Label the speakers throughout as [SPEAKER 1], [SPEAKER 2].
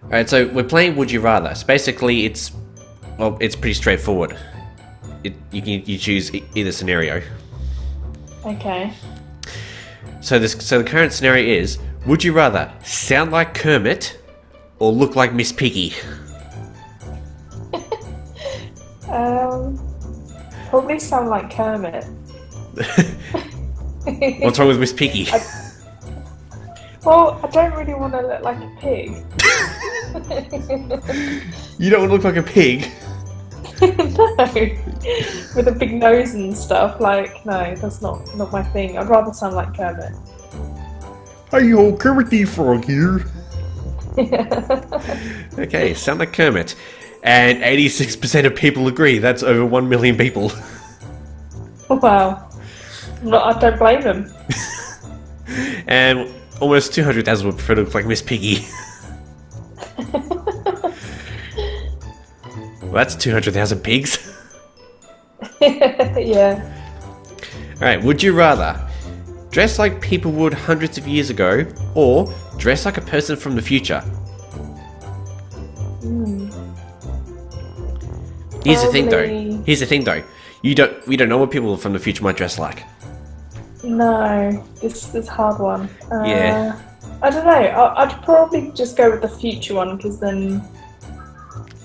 [SPEAKER 1] Alright, so we're playing Would You Rather. So basically, it's pretty straightforward. You choose either scenario.
[SPEAKER 2] Okay.
[SPEAKER 1] So the current scenario is: would you rather sound like Kermit or look like Miss Piggy?
[SPEAKER 2] Probably sound like Kermit.
[SPEAKER 1] What's wrong with Miss Piggy?
[SPEAKER 2] Well, I don't really want to look like a pig.
[SPEAKER 1] You don't want to look like a pig?
[SPEAKER 2] No. With a big nose and stuff. Like, no, that's not my thing. I'd rather sound like Kermit.
[SPEAKER 1] Hey ho, Kermit the Frog here. Okay, sound like Kermit. And 86% of people agree. That's over 1 million people.
[SPEAKER 2] Wow. I don't blame them.
[SPEAKER 1] And almost 200,000 would prefer to look like Miss Piggy. Well, that's 200,000 pigs.
[SPEAKER 2] Yeah.
[SPEAKER 1] Alright, would you rather dress like people would hundreds of years ago, or dress like a person from the future? Here's the thing though. We don't know what people from the future might dress like.
[SPEAKER 2] No, this is a hard one.
[SPEAKER 1] Yeah.
[SPEAKER 2] I don't know. I'd probably just go with the future one because then.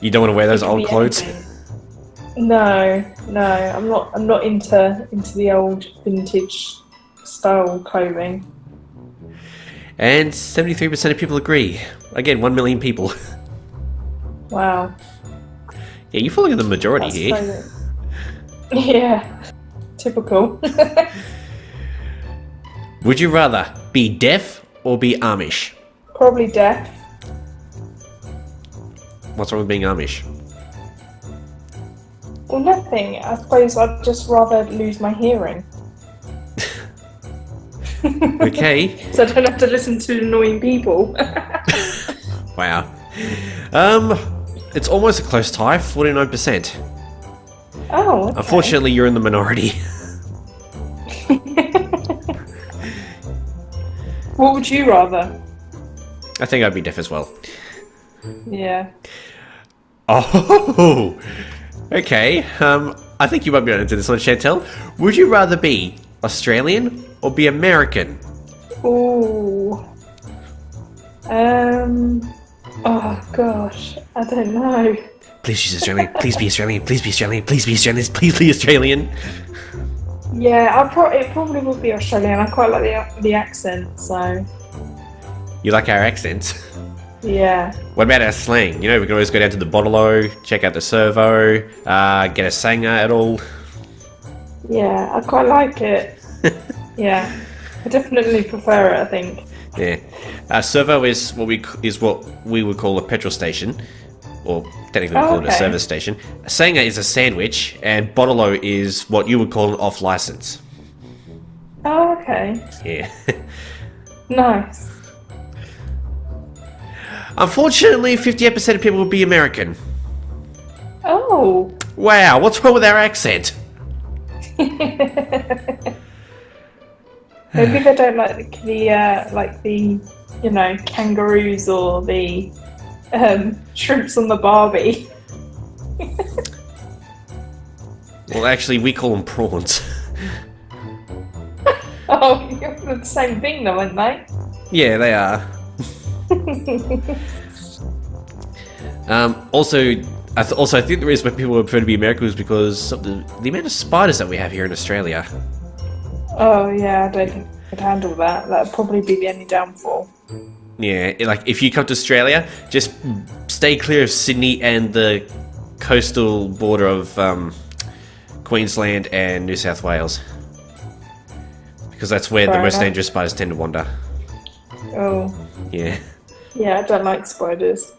[SPEAKER 1] You don't want to wear those old clothes?
[SPEAKER 2] No, I'm not into the old vintage style clothing.
[SPEAKER 1] And 73% of people agree. Again, 1 million people.
[SPEAKER 2] Wow.
[SPEAKER 1] Yeah, you're following the majority here.
[SPEAKER 2] So... Yeah. Typical.
[SPEAKER 1] Would you rather be deaf or be Amish?
[SPEAKER 2] Probably deaf.
[SPEAKER 1] What's wrong with being Amish?
[SPEAKER 2] Well, nothing. I suppose I'd just rather lose my hearing.
[SPEAKER 1] Okay.
[SPEAKER 2] So I don't have to listen to annoying people.
[SPEAKER 1] Wow. It's almost a close tie, 49%.
[SPEAKER 2] Oh, okay.
[SPEAKER 1] Unfortunately, you're in the minority.
[SPEAKER 2] What would you rather?
[SPEAKER 1] I think I'd be deaf as well.
[SPEAKER 2] Yeah.
[SPEAKER 1] Oh, okay. I think you might be able to answer this one, Chantel. Would you rather be Australian or be American?
[SPEAKER 2] Ooh. Oh gosh, I don't know.
[SPEAKER 1] Please choose Australian. Please be Australian. Please be Australian. Please be Australian. Please be Australian.
[SPEAKER 2] Yeah, it probably would be Australian. I quite like the accent, so.
[SPEAKER 1] You like our accents?
[SPEAKER 2] Yeah.
[SPEAKER 1] What about our slang? You know, we can always go down to the Bottle-O, check out the servo, get a sanger at all.
[SPEAKER 2] Yeah, I quite like it. Yeah, I definitely prefer it, I think.
[SPEAKER 1] Yeah. Servo is what we would call a petrol station, or technically we call it a service station. A sanger is a sandwich, and Bottle-O is what you would call an off-license.
[SPEAKER 2] Oh, okay.
[SPEAKER 1] Yeah.
[SPEAKER 2] Nice.
[SPEAKER 1] Unfortunately, 58% of people would be American.
[SPEAKER 2] Oh.
[SPEAKER 1] Wow, what's wrong with our accent?
[SPEAKER 2] Maybe they don't like the kangaroos or the shrimps on the Barbie.
[SPEAKER 1] Well, actually, we call them prawns.
[SPEAKER 2] Oh, you're the same thing though, aren't they?
[SPEAKER 1] Yeah, they are. Also, I think the reason why people would prefer to be American is because of the amount of spiders that we have here in Australia.
[SPEAKER 2] Oh yeah, I don't think I could handle that. That'd probably be the only downfall.
[SPEAKER 1] Yeah, like if you come to Australia, just stay clear of Sydney and the coastal border of Queensland and New South Wales, because that's where the most dangerous spiders tend to wander.
[SPEAKER 2] Oh.
[SPEAKER 1] Yeah.
[SPEAKER 2] Yeah, I don't like spiders.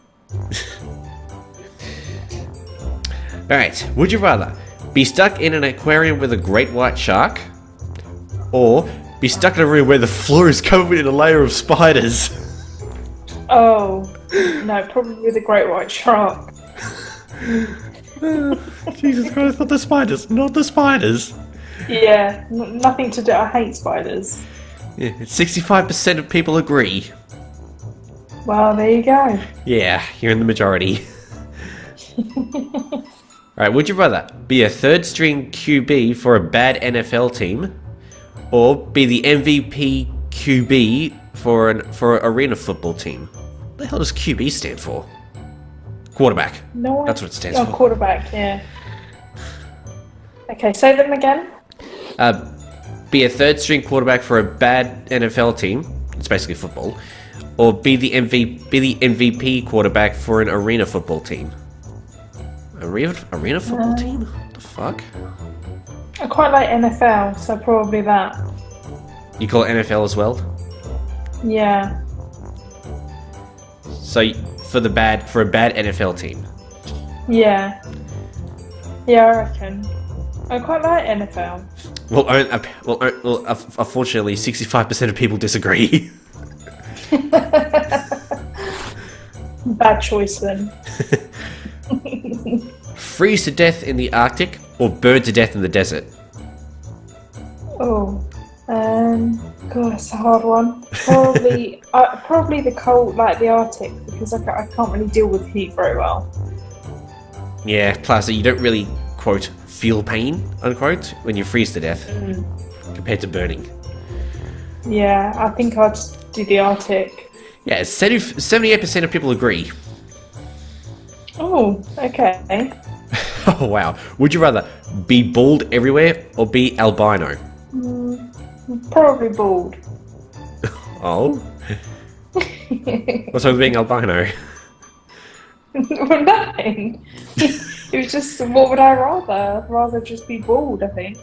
[SPEAKER 1] Alright, would you rather be stuck in an aquarium with a great white shark, or be stuck in a room where the floor is covered in a layer of spiders?
[SPEAKER 2] Oh, no, probably the great white shark.
[SPEAKER 1] Jesus Christ, not the spiders, not the spiders.
[SPEAKER 2] Yeah, nothing to do. I hate spiders.
[SPEAKER 1] Yeah, 65% of people agree.
[SPEAKER 2] Well, there you go.
[SPEAKER 1] Yeah, you're in the majority. Alright, would you rather be a third string QB for a bad NFL team, or be the MVP QB for an arena football team? What the hell does QB stand for? Quarterback.
[SPEAKER 2] No,
[SPEAKER 1] That's what it stands for.
[SPEAKER 2] Quarterback, yeah. Okay, say them again.
[SPEAKER 1] Be a third string quarterback for a bad NFL team. It's basically football. Or be the MVP quarterback for an arena football team. Arena football team? What the fuck?
[SPEAKER 2] I quite like NFL, so probably that.
[SPEAKER 1] You call it NFL as well?
[SPEAKER 2] Yeah.
[SPEAKER 1] So for a bad NFL team.
[SPEAKER 2] Yeah. Yeah, I reckon. I quite like NFL.
[SPEAKER 1] Well, unfortunately, 65% of people disagree.
[SPEAKER 2] Bad choice then.
[SPEAKER 1] Freeze to death in the Arctic or burn to death in the desert?
[SPEAKER 2] Oh, God, that's a hard one. Probably, probably the cold, like the Arctic, because I can't really deal with heat very well.
[SPEAKER 1] Yeah, plus you don't really, quote, feel pain, unquote, when you freeze to death, compared to burning.
[SPEAKER 2] Yeah, I think I'd do the Arctic.
[SPEAKER 1] Yeah, 78% of people agree.
[SPEAKER 2] Oh, okay.
[SPEAKER 1] Oh, wow. Would you rather be bald everywhere or be albino?
[SPEAKER 2] Probably bald.
[SPEAKER 1] Oh? What's wrong with being albino?
[SPEAKER 2] Well, nothing. It was just, what would I rather? I'd rather just be bald, I think.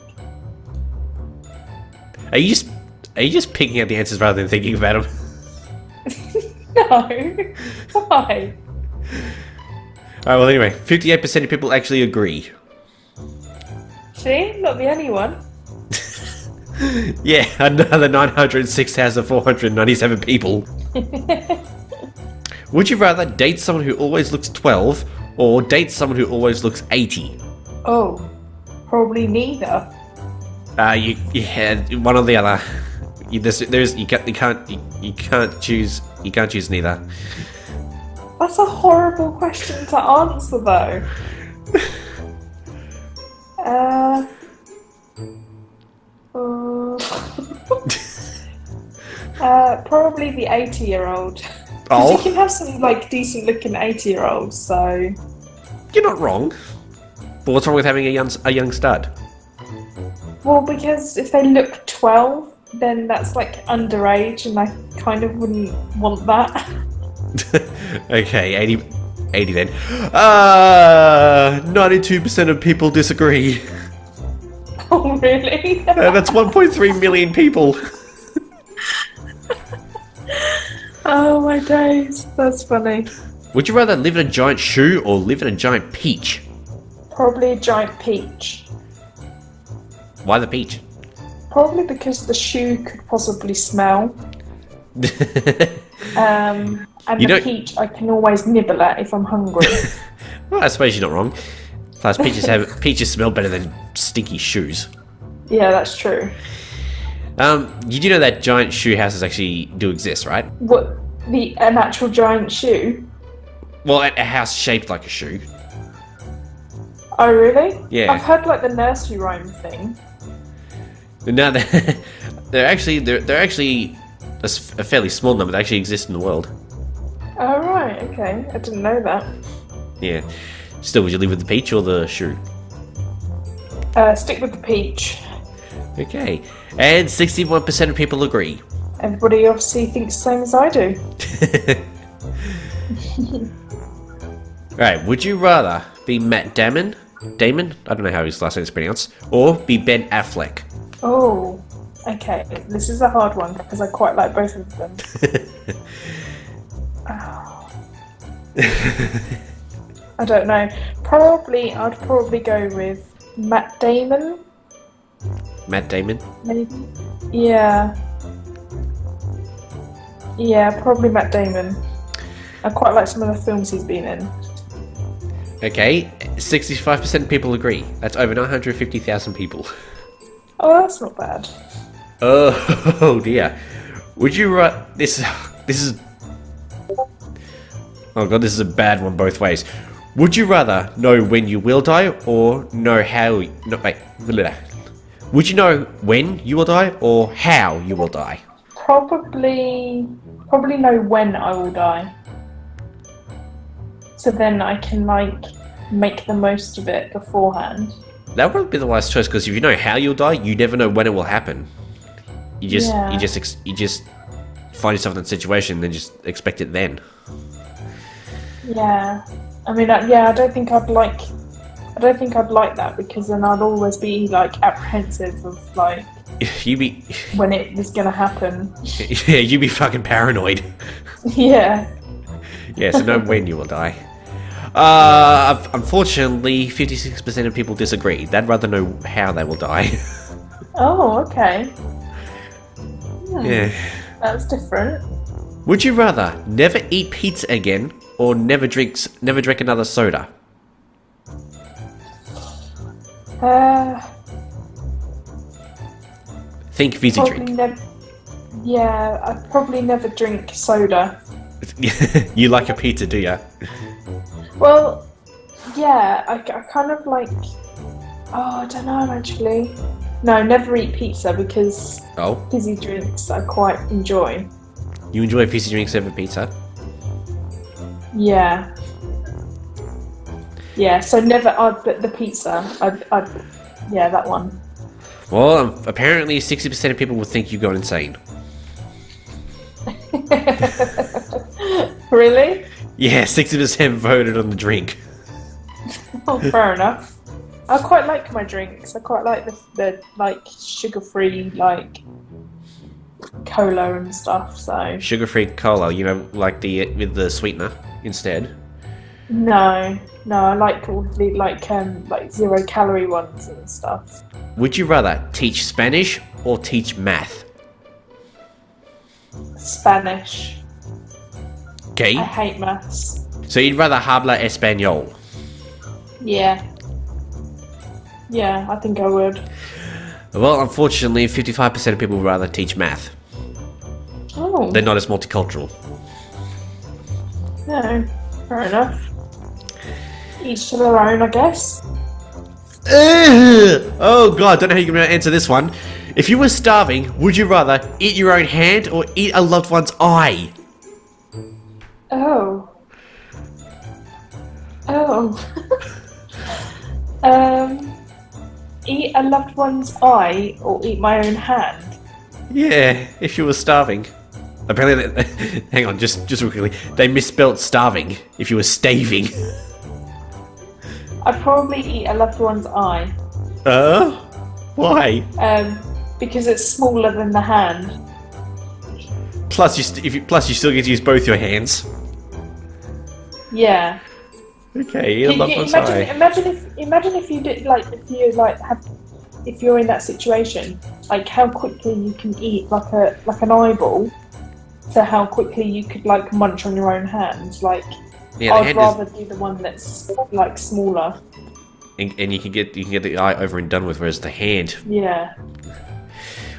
[SPEAKER 1] Are you just picking out the answers rather than thinking about them?
[SPEAKER 2] No. Why?
[SPEAKER 1] Alright, well anyway, 58% of people actually agree.
[SPEAKER 2] See? Not the only one.
[SPEAKER 1] Yeah, another 906,497 people. Would you rather date someone who always looks 12 or date someone who always looks 80?
[SPEAKER 2] Oh, probably neither.
[SPEAKER 1] Yeah, one or the other. You can't choose neither.
[SPEAKER 2] That's a horrible question to answer, though. Probably the 80-year-old.
[SPEAKER 1] Oh,
[SPEAKER 2] You can have some like decent-looking 80-year-olds, so.
[SPEAKER 1] you're not wrong. But what's wrong with having a young stud?
[SPEAKER 2] Well, because if they look 12, then that's like underage, and I kind of wouldn't want that.
[SPEAKER 1] Okay, 80 then. 92% of people disagree.
[SPEAKER 2] Oh, really?
[SPEAKER 1] That's 1.3 million people.
[SPEAKER 2] Oh my days, that's funny.
[SPEAKER 1] Would you rather live in a giant shoe or live in a giant peach?
[SPEAKER 2] Probably a giant peach.
[SPEAKER 1] Why the peach?
[SPEAKER 2] Probably because the shoe could possibly smell. And the peach I can always nibble at if I'm hungry.
[SPEAKER 1] Well, I suppose you're not wrong. Plus, peaches smell better than stinky shoes.
[SPEAKER 2] Yeah, that's true.
[SPEAKER 1] You do know that giant shoe houses actually do exist, right?
[SPEAKER 2] What, an actual giant shoe?
[SPEAKER 1] Well, a house shaped like a shoe.
[SPEAKER 2] Oh, really?
[SPEAKER 1] Yeah.
[SPEAKER 2] I've heard like the nursery rhyme thing.
[SPEAKER 1] No, they're actually a fairly small number that actually exist in the world.
[SPEAKER 2] Oh, right, okay. I didn't know that.
[SPEAKER 1] Yeah. Still, would you live with the peach or the shoe?
[SPEAKER 2] Stick with the peach.
[SPEAKER 1] Okay. And 61% of people agree.
[SPEAKER 2] Everybody obviously thinks the same as I do.
[SPEAKER 1] Right, would you rather be Matt Damon? Damon? I don't know how his last name is pronounced. Or be Ben Affleck?
[SPEAKER 2] Oh, okay. This is a hard one because I quite like both of them. Oh. I don't know. I'd probably go with Matt Damon.
[SPEAKER 1] Matt Damon?
[SPEAKER 2] Maybe. Yeah. Yeah, probably Matt Damon. I quite like some of the films he's been in.
[SPEAKER 1] Okay, 65% of people agree. That's over 950,000 people.
[SPEAKER 2] Oh, that's not bad.
[SPEAKER 1] Oh dear. Would you this is Oh god, this is a bad one both ways. Would you rather know when you will die or know how... No, wait. Bleh. Would you know when you will die or how you will die?
[SPEAKER 2] Probably know when I will die. So then I can, like, make the most of it beforehand.
[SPEAKER 1] That would be the wise choice, because if you know how you'll die, you never know when it will happen. You just find yourself in that situation and then just expect it then.
[SPEAKER 2] Yeah. I mean, I don't think I'd like that, because then I'd always be, like, apprehensive of, like, when it was gonna happen.
[SPEAKER 1] Yeah, you'd be fucking paranoid.
[SPEAKER 2] Yeah.
[SPEAKER 1] Yeah, so know when you will die. Unfortunately, 56% of people disagree. They'd rather know how they will die.
[SPEAKER 2] Oh, okay.
[SPEAKER 1] Yeah.
[SPEAKER 2] That's different.
[SPEAKER 1] Would you rather never eat pizza again or never drink another soda? Think fizzy drink.
[SPEAKER 2] I'd probably never drink soda.
[SPEAKER 1] You like a pizza, do ya?
[SPEAKER 2] Well, yeah, I kind of like... Oh, I don't know, actually. No, never eat pizza, because fizzy drinks I quite enjoy.
[SPEAKER 1] You enjoy fizzy drinks over pizza?
[SPEAKER 2] Yeah. Yeah, so never... but the pizza, yeah, that one.
[SPEAKER 1] Well, apparently 60% of people would think you've gone insane.
[SPEAKER 2] Really?
[SPEAKER 1] Yeah, 60% voted on the drink.
[SPEAKER 2] Oh, fair enough. I quite like my drinks. I quite like the like sugar-free, like cola and stuff. So
[SPEAKER 1] Sugar-free cola, you know, like with the sweetener instead.
[SPEAKER 2] No, I like all the like 0-calorie ones and stuff.
[SPEAKER 1] Would you rather teach Spanish or teach math?
[SPEAKER 2] Spanish.
[SPEAKER 1] Okay.
[SPEAKER 2] I hate maths.
[SPEAKER 1] So you'd rather habla español?
[SPEAKER 2] Yeah. Yeah, I think I would.
[SPEAKER 1] Well, unfortunately, 55% of people would rather teach math.
[SPEAKER 2] Oh.
[SPEAKER 1] They're not as multicultural.
[SPEAKER 2] No, fair enough. Each to their own, I guess.
[SPEAKER 1] Oh god, don't know how you're going to answer this one. If you were starving, would you rather eat your own hand or eat a loved one's eye?
[SPEAKER 2] Oh. Eat a loved one's eye or eat my own hand?
[SPEAKER 1] Yeah, if you were starving. Apparently, hang on, just real quickly. They misspelled starving if you were staving.
[SPEAKER 2] I'd probably eat a loved one's eye.
[SPEAKER 1] Why?
[SPEAKER 2] Because it's smaller than the hand.
[SPEAKER 1] Plus, you still get to use both your hands.
[SPEAKER 2] Yeah.
[SPEAKER 1] Okay, eat a loved one's eye.
[SPEAKER 2] Imagine if you did if you're in that situation, like how quickly you can eat like an eyeball, to how quickly you could like munch on your own hands. Like,
[SPEAKER 1] yeah,
[SPEAKER 2] I'd rather do the one that's like smaller.
[SPEAKER 1] And you can get the eye over and done with, whereas the hand.
[SPEAKER 2] Yeah.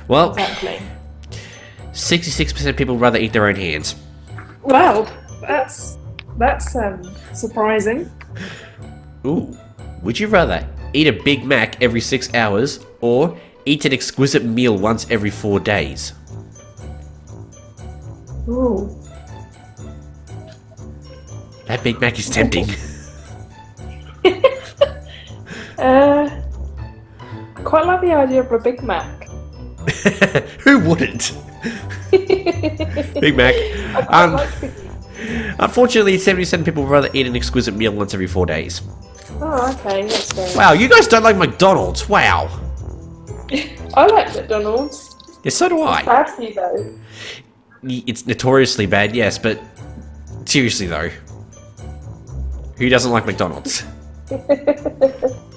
[SPEAKER 1] Well,
[SPEAKER 2] exactly.
[SPEAKER 1] 66% of people rather eat their own hands.
[SPEAKER 2] Wow, that's surprising.
[SPEAKER 1] Ooh, would you rather eat a Big Mac every 6 hours or eat an exquisite meal once every 4 days?
[SPEAKER 2] Ooh.
[SPEAKER 1] That Big Mac is tempting.
[SPEAKER 2] I quite like the idea of a Big Mac.
[SPEAKER 1] Who wouldn't? Big Mac.
[SPEAKER 2] I quite like Big Mac.
[SPEAKER 1] Unfortunately, 70% of people would rather eat an exquisite meal once every 4 days.
[SPEAKER 2] Oh, okay, that's fair.
[SPEAKER 1] Wow, you guys don't like McDonald's. Wow.
[SPEAKER 2] I like McDonald's.
[SPEAKER 1] Yeah, so do I.
[SPEAKER 2] It's bad for you though.
[SPEAKER 1] It's notoriously bad, yes, but seriously though, who doesn't like McDonald's?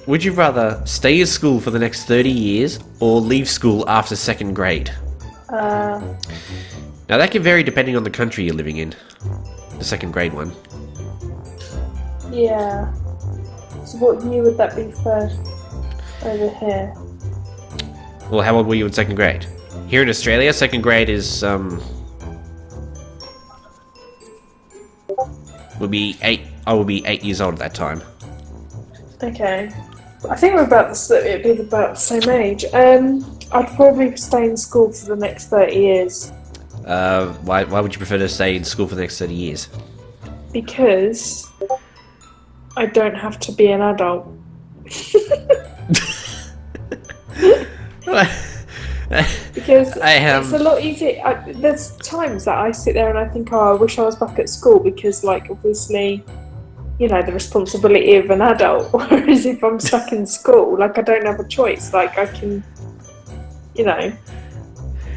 [SPEAKER 1] Would you rather stay at school for the next 30 years or leave school after 2nd grade? Now that can vary depending on the country you're living in. The 2nd grade one.
[SPEAKER 2] Yeah. So what year would that be for over here?
[SPEAKER 1] Well, how old were you in 2nd grade? Here in Australia, 2nd grade is Will be 8. I will be 8 years old at that time.
[SPEAKER 2] Okay. I think we're it'd be about the same age. I'd probably stay in school for the next 30 years.
[SPEAKER 1] Why would you prefer to stay in school for the next 30 years?
[SPEAKER 2] Because I don't have to be an adult. Because it's a lot easier. There's times that I sit there and I think, oh, I wish I was back at school because, like, obviously, you know, the responsibility of an adult. Whereas if I'm stuck in school, like, I don't have a choice. Like, I can, you know,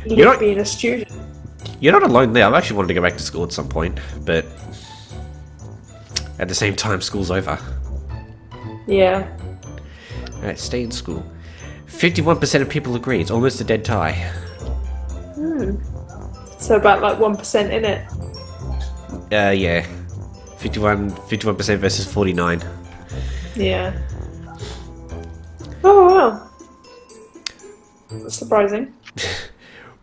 [SPEAKER 2] being a student.
[SPEAKER 1] You're not alone there. I've actually wanted to go back to school at some point, but at the same time, school's over.
[SPEAKER 2] Yeah.
[SPEAKER 1] Alright, stay in school. 51% of people agree. It's almost a dead tie.
[SPEAKER 2] So about like 1% in it.
[SPEAKER 1] Yeah. 51% versus 49.
[SPEAKER 2] Yeah. Oh wow. That's surprising.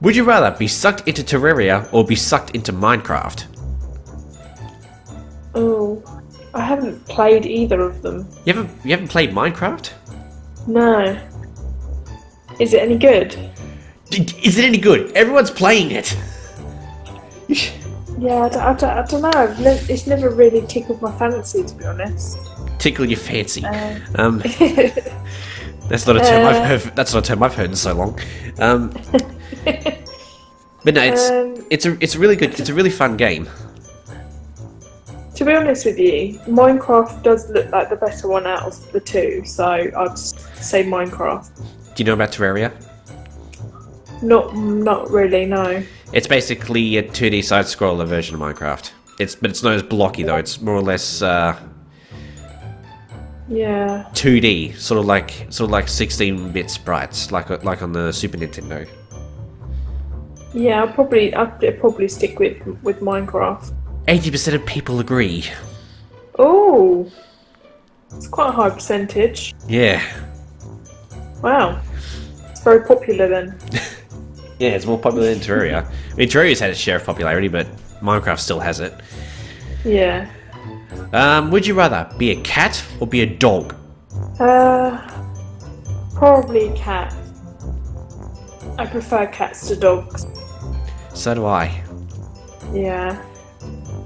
[SPEAKER 1] Would you rather be sucked into Terraria or be sucked into Minecraft?
[SPEAKER 2] Oh, I haven't played either of them.
[SPEAKER 1] You haven't played Minecraft?
[SPEAKER 2] No. Is it any good?
[SPEAKER 1] Is it any good? Everyone's playing it.
[SPEAKER 2] Yeah, I don't know. It's never really tickled my fancy, to be honest.
[SPEAKER 1] Tickle your fancy. That's not a term I've heard. That's not a term I've heard in so long. But no, it's really good. It's a really fun game.
[SPEAKER 2] To be honest with you, Minecraft does look like the better one out of the two, so I'd say Minecraft.
[SPEAKER 1] Do you know about Terraria?
[SPEAKER 2] Not really, no.
[SPEAKER 1] It's basically a 2D side-scroller version of Minecraft. But it's not as blocky though. It's more or less 2D, sort of like 16-bit sprites, like on the Super Nintendo.
[SPEAKER 2] Yeah, I'd probably stick with Minecraft.
[SPEAKER 1] 80% of people agree.
[SPEAKER 2] Oh, it's quite a high percentage.
[SPEAKER 1] Yeah.
[SPEAKER 2] Wow, it's very popular then.
[SPEAKER 1] Yeah, it's more popular than Terraria. I mean, Terraria's had its share of popularity, but Minecraft still has it.
[SPEAKER 2] Yeah.
[SPEAKER 1] Would you rather be a cat or be a dog?
[SPEAKER 2] Probably a cat. I prefer cats to dogs.
[SPEAKER 1] So do I.
[SPEAKER 2] Yeah.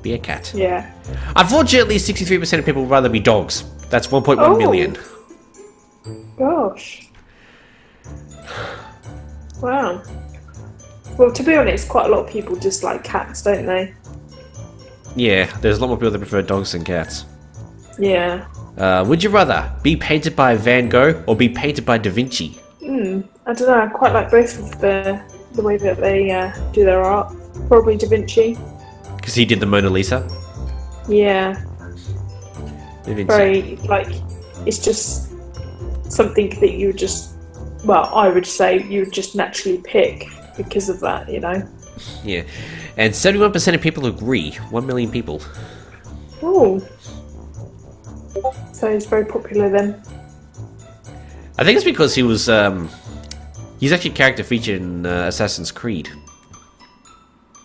[SPEAKER 1] Be a cat.
[SPEAKER 2] Yeah.
[SPEAKER 1] Unfortunately, 63% of people would rather be dogs. That's 1.1 million.
[SPEAKER 2] Gosh. Wow. Well, to be honest, quite a lot of people just like cats, don't they?
[SPEAKER 1] Yeah, there's a lot more people that prefer dogs than cats.
[SPEAKER 2] Yeah.
[SPEAKER 1] Would you rather be painted by Van Gogh or be painted by Da Vinci?
[SPEAKER 2] I don't know. I quite like both of the way that they do their art. Probably Da Vinci.
[SPEAKER 1] Because he did the Mona Lisa?
[SPEAKER 2] Yeah.
[SPEAKER 1] Da Vinci.
[SPEAKER 2] Very, like, it's just something that you would just, well, I would say you would just naturally pick because of that, you know?
[SPEAKER 1] Yeah. And 71% of people agree. 1 million people.
[SPEAKER 2] Oh. So he's very popular then.
[SPEAKER 1] I think it's because he was, he's actually a character featured in Assassin's Creed.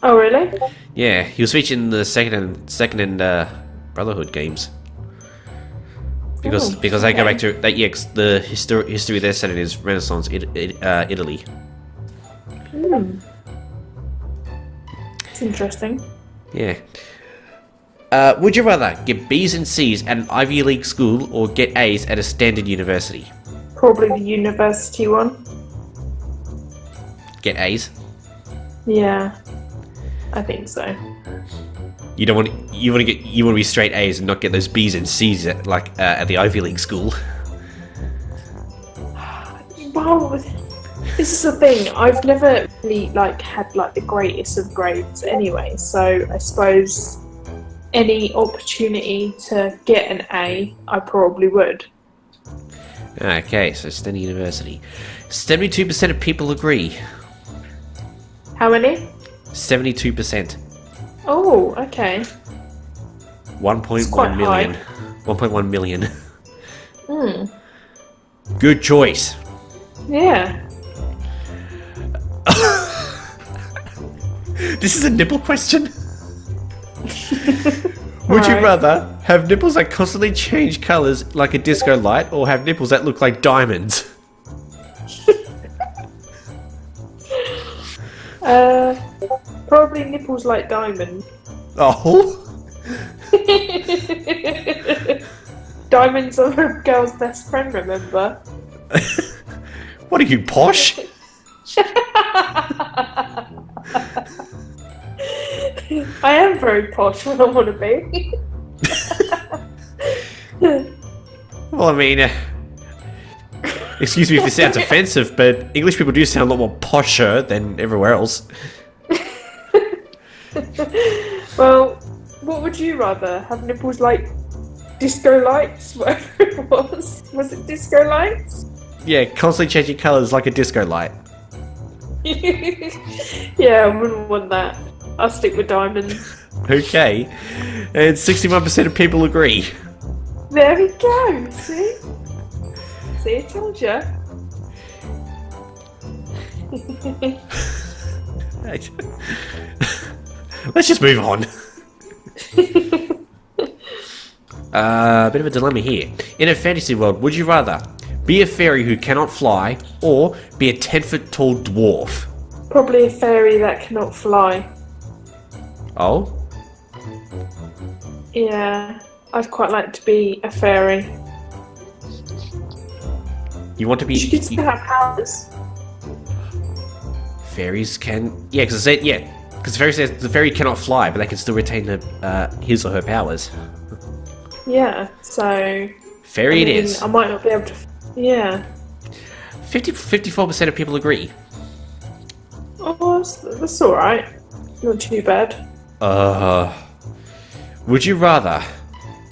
[SPEAKER 2] Oh, really?
[SPEAKER 1] Yeah, he was featured in the second and Brotherhood games. Because they go back to that. Yeah, 'cause the history they're set in is Renaissance Italy.
[SPEAKER 2] It's interesting.
[SPEAKER 1] Yeah. Would you rather get B's and C's at an Ivy League school or get A's at a standard university?
[SPEAKER 2] Probably the university one.
[SPEAKER 1] Get A's?
[SPEAKER 2] Yeah, I think so.
[SPEAKER 1] You don't want you want to be straight A's and not get those B's and C's at at the Ivy League school.
[SPEAKER 2] Well, this is the thing. I've never really had the greatest of grades anyway. So I suppose any opportunity to get an A, I probably would.
[SPEAKER 1] Okay, so standard university. 72% of people agree.
[SPEAKER 2] How many?
[SPEAKER 1] 72%.
[SPEAKER 2] Oh, okay.
[SPEAKER 1] 1.1 million.
[SPEAKER 2] High.
[SPEAKER 1] 1.1 million. Good choice.
[SPEAKER 2] Yeah.
[SPEAKER 1] This is a nipple question. Would you
[SPEAKER 2] Right.
[SPEAKER 1] rather have nipples that constantly change colours like a disco light, or have nipples that look like diamonds?
[SPEAKER 2] Probably nipples like diamonds.
[SPEAKER 1] Oh.
[SPEAKER 2] Diamonds are a girl's best friend, remember?
[SPEAKER 1] What are you, posh?
[SPEAKER 2] I am very posh when I want to be.
[SPEAKER 1] Well, I mean, excuse me if this sounds offensive, but English people do sound a lot more posher than everywhere else.
[SPEAKER 2] Well, what would you rather? Have nipples like disco lights? Whatever it was. Was it disco lights?
[SPEAKER 1] Yeah, constantly changing colours like a disco light.
[SPEAKER 2] Yeah, I wouldn't want that. I'll stick with diamonds.
[SPEAKER 1] Okay, and 61% of people agree.
[SPEAKER 2] There we go. See? See, I told you.
[SPEAKER 1] Let's just move on. Bit of a dilemma here. In a fantasy world, would you rather be a fairy who cannot fly, or be a 10-foot tall dwarf?
[SPEAKER 2] Probably a fairy that cannot fly.
[SPEAKER 1] Oh?
[SPEAKER 2] Yeah, I'd quite like to be a fairy.
[SPEAKER 1] You want to be...
[SPEAKER 2] You could still have powers.
[SPEAKER 1] Fairies can... Yeah, because the fairy says the fairy cannot fly, but they can still retain his or her powers.
[SPEAKER 2] Yeah, so...
[SPEAKER 1] Fairy it is.
[SPEAKER 2] I might not be able to... Yeah.
[SPEAKER 1] 54% of people agree.
[SPEAKER 2] Oh, that's alright. Not too bad.
[SPEAKER 1] Would you rather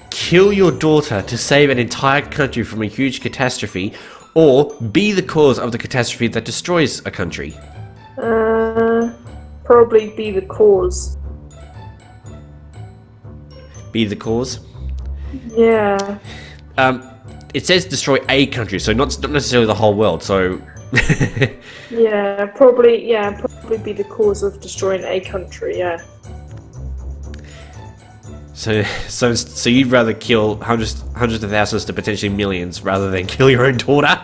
[SPEAKER 1] kill your daughter to save an entire country from a huge catastrophe, or be the cause of the catastrophe that destroys a country?
[SPEAKER 2] Probably be the cause.
[SPEAKER 1] Be the cause?
[SPEAKER 2] Yeah.
[SPEAKER 1] It says destroy a country, so not necessarily the whole world, so...
[SPEAKER 2] Yeah, probably be the cause of destroying a country, yeah.
[SPEAKER 1] So you'd rather kill hundreds of thousands to potentially millions rather than kill your own daughter?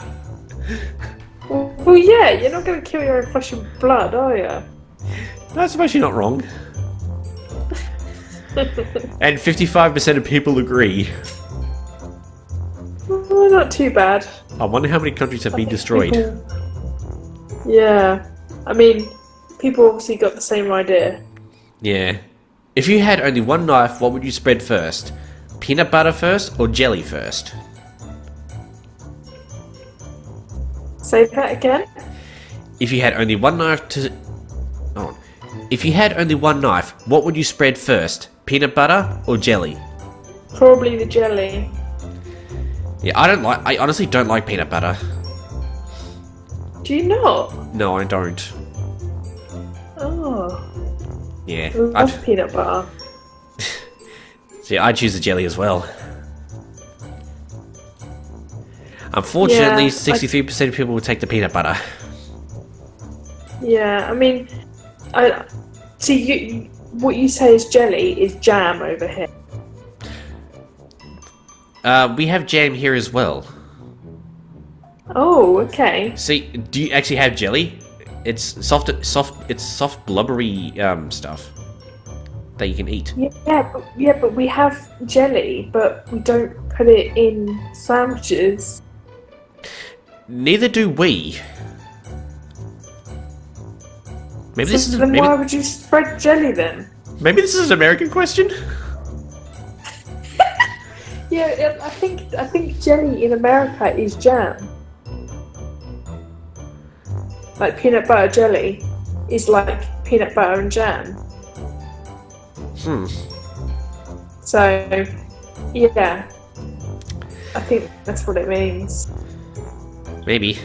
[SPEAKER 2] Well, yeah, you're not going to kill your own flesh and blood, are you?
[SPEAKER 1] I suppose you're not wrong. And 55% of people agree.
[SPEAKER 2] Well, not too bad.
[SPEAKER 1] I wonder how many countries have been destroyed.
[SPEAKER 2] Yeah. I mean, people obviously got the same idea.
[SPEAKER 1] Yeah. If you had only one knife, what would you spread first? Peanut butter first or jelly first?
[SPEAKER 2] Say that again?
[SPEAKER 1] If you had only one knife to... Oh. If you had only one knife, what would you spread first? Peanut butter or jelly?
[SPEAKER 2] Probably the jelly.
[SPEAKER 1] Yeah, I honestly don't like peanut butter.
[SPEAKER 2] Do you not?
[SPEAKER 1] No, I don't.
[SPEAKER 2] Oh.
[SPEAKER 1] Yeah.
[SPEAKER 2] I love peanut butter.
[SPEAKER 1] See, I'd choose the jelly as well. Unfortunately,
[SPEAKER 2] Yeah,
[SPEAKER 1] 63% of people will take the peanut butter.
[SPEAKER 2] Yeah, I mean, what you say is jelly is jam over here.
[SPEAKER 1] We have jam here as well.
[SPEAKER 2] Oh, okay.
[SPEAKER 1] See, do you actually have jelly? It's soft, blubbery stuff that you can eat.
[SPEAKER 2] Yeah, but we have jelly, but we don't put it in sandwiches.
[SPEAKER 1] Neither do we. Maybe this is
[SPEAKER 2] Then why would you spread jelly then?
[SPEAKER 1] maybe this is an American question.
[SPEAKER 2] Yeah, I think jelly in America is jam. Like peanut butter jelly is like peanut butter and jam. So, yeah, I think that's what it means.
[SPEAKER 1] Maybe.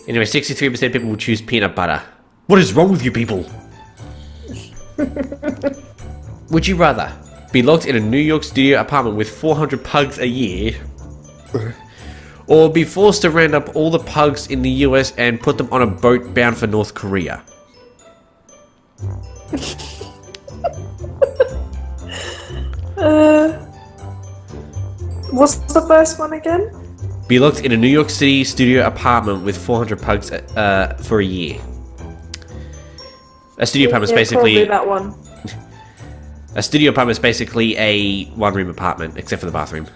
[SPEAKER 1] Anyway, 63% of people will choose peanut butter. What is wrong with you people? Would you rather be locked in a New York studio apartment with 400 pugs a year, or be forced to round up all the pugs in the US and put them on a boat bound for North Korea?
[SPEAKER 2] Uh, what's the first one again?
[SPEAKER 1] Be locked in a New York City studio apartment with 400 pugs for a year. A studio apartment is basically
[SPEAKER 2] probably that one.
[SPEAKER 1] a studio apartment is basically a one-room apartment, except for the bathroom.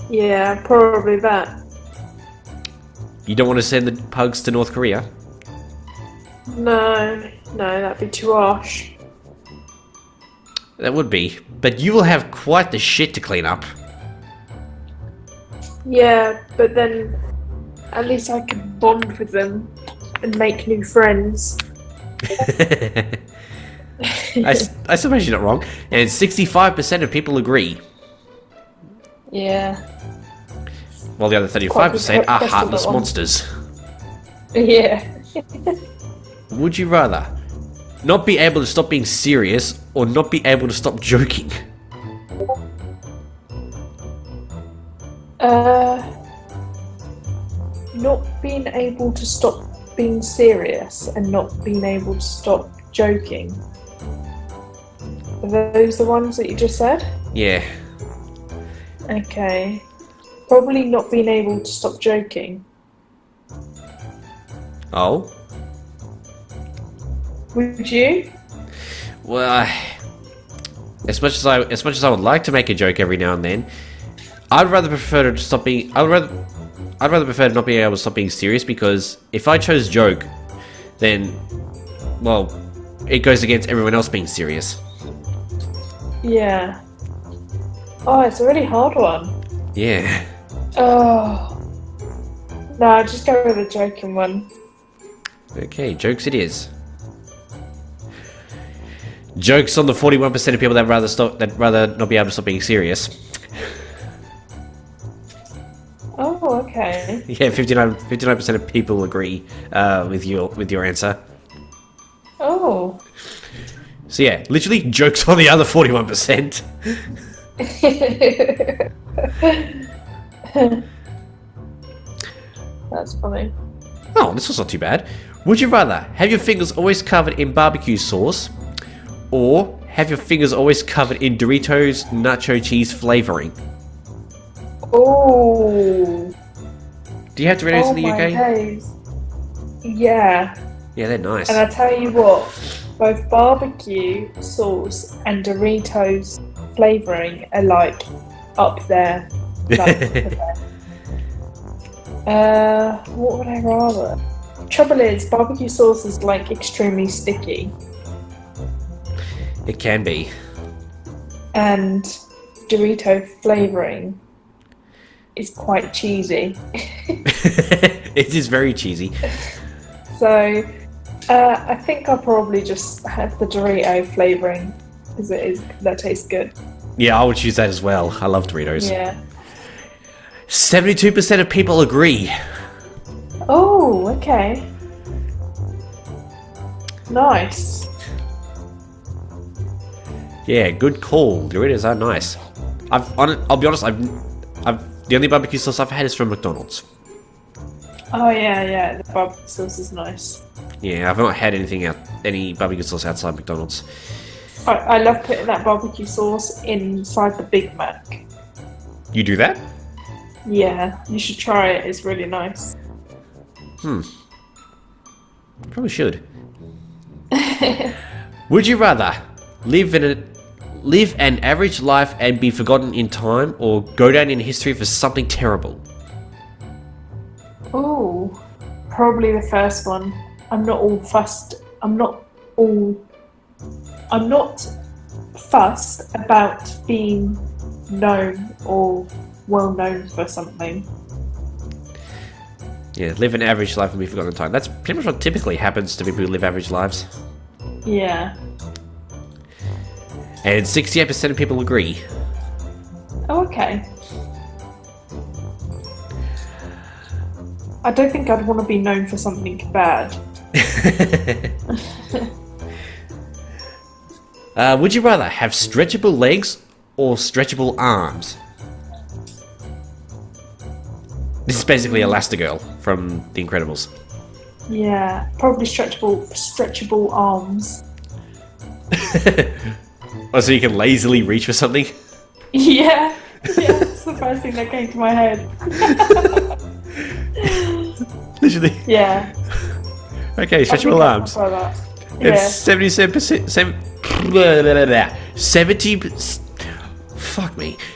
[SPEAKER 2] Yeah, probably that.
[SPEAKER 1] You don't want to send the pugs to North Korea?
[SPEAKER 2] No, that'd be too harsh.
[SPEAKER 1] That would be, but you will have quite the shit to clean up.
[SPEAKER 2] Yeah, but then at least I can bond with them and make new friends.
[SPEAKER 1] I suppose you're not wrong. And 65% of people agree,
[SPEAKER 2] Yeah.
[SPEAKER 1] while the other 35% are heartless monsters.
[SPEAKER 2] Yeah.
[SPEAKER 1] Would you rather not be able to stop being serious or not be able to stop joking?
[SPEAKER 2] Not being able to stop being serious and not being able to stop joking. Are those the ones that you just said?
[SPEAKER 1] Yeah.
[SPEAKER 2] Okay. Probably not being able to stop joking.
[SPEAKER 1] Oh?
[SPEAKER 2] Would you?
[SPEAKER 1] Well, as much as I would like to make a joke every now and then, I'd rather prefer to stop being. I'd rather prefer to not being able to stop being serious, because if I chose joke, then, well, it goes against everyone else being serious.
[SPEAKER 2] Yeah. Oh, it's a really hard one.
[SPEAKER 1] Yeah.
[SPEAKER 2] Oh. No, just go with the joking one.
[SPEAKER 1] Okay, jokes it is. Jokes on the 41% of people that rather not be able to stop being serious.
[SPEAKER 2] Oh, okay.
[SPEAKER 1] Yeah, 59% of people agree with your answer.
[SPEAKER 2] Oh.
[SPEAKER 1] So yeah, literally jokes on the other 41%.
[SPEAKER 2] That's funny.
[SPEAKER 1] Oh, this was not too bad. Would you rather have your fingers always covered in barbecue sauce, or have your fingers always covered in Doritos nacho cheese flavoring?
[SPEAKER 2] Oh.
[SPEAKER 1] Do you have Doritos
[SPEAKER 2] Oh
[SPEAKER 1] in the
[SPEAKER 2] my
[SPEAKER 1] UK?
[SPEAKER 2] days. Yeah.
[SPEAKER 1] Yeah, they're nice.
[SPEAKER 2] And I tell you what, both barbecue sauce and Doritos flavouring are like up there. Like, up there. What would I rather? Trouble is, barbecue sauce is like extremely sticky,
[SPEAKER 1] It can be.
[SPEAKER 2] and Dorito flavouring is quite cheesy.
[SPEAKER 1] It is very cheesy.
[SPEAKER 2] So, I think I'll probably just have the Dorito flavouring because that tastes good.
[SPEAKER 1] Yeah, I would choose that as well. I love Doritos.
[SPEAKER 2] Yeah.
[SPEAKER 1] 72% of people agree.
[SPEAKER 2] Oh, okay. Nice.
[SPEAKER 1] Yeah, good call. Doritos are nice. I'll be honest. The only barbecue sauce I've had is from McDonald's.
[SPEAKER 2] Oh yeah, the barbecue sauce is nice.
[SPEAKER 1] Yeah, I've not had any barbecue sauce outside McDonald's.
[SPEAKER 2] I love putting that barbecue sauce inside the Big Mac.
[SPEAKER 1] You do that?
[SPEAKER 2] Yeah, you should try it. It's really nice.
[SPEAKER 1] Probably should. Would you rather live an average life and be forgotten in time, or go down in history for something terrible?
[SPEAKER 2] Oh, probably the first one. I'm not fussed about being known or well known for something.
[SPEAKER 1] Yeah, live an average life and be forgotten in time. That's pretty much what typically happens to people who live average lives.
[SPEAKER 2] Yeah.
[SPEAKER 1] And 68% of people agree.
[SPEAKER 2] Oh, okay. I don't think I'd want to be known for something bad.
[SPEAKER 1] Would you rather have stretchable legs or stretchable arms? This is basically Elastigirl from The Incredibles.
[SPEAKER 2] Yeah, probably stretchable arms.
[SPEAKER 1] Oh, so you can lazily reach for something?
[SPEAKER 2] Yeah, that's the first thing that came to my head.
[SPEAKER 1] Literally.
[SPEAKER 2] Yeah.
[SPEAKER 1] Okay, stretch your arms. And
[SPEAKER 2] Yeah.
[SPEAKER 1] 77%.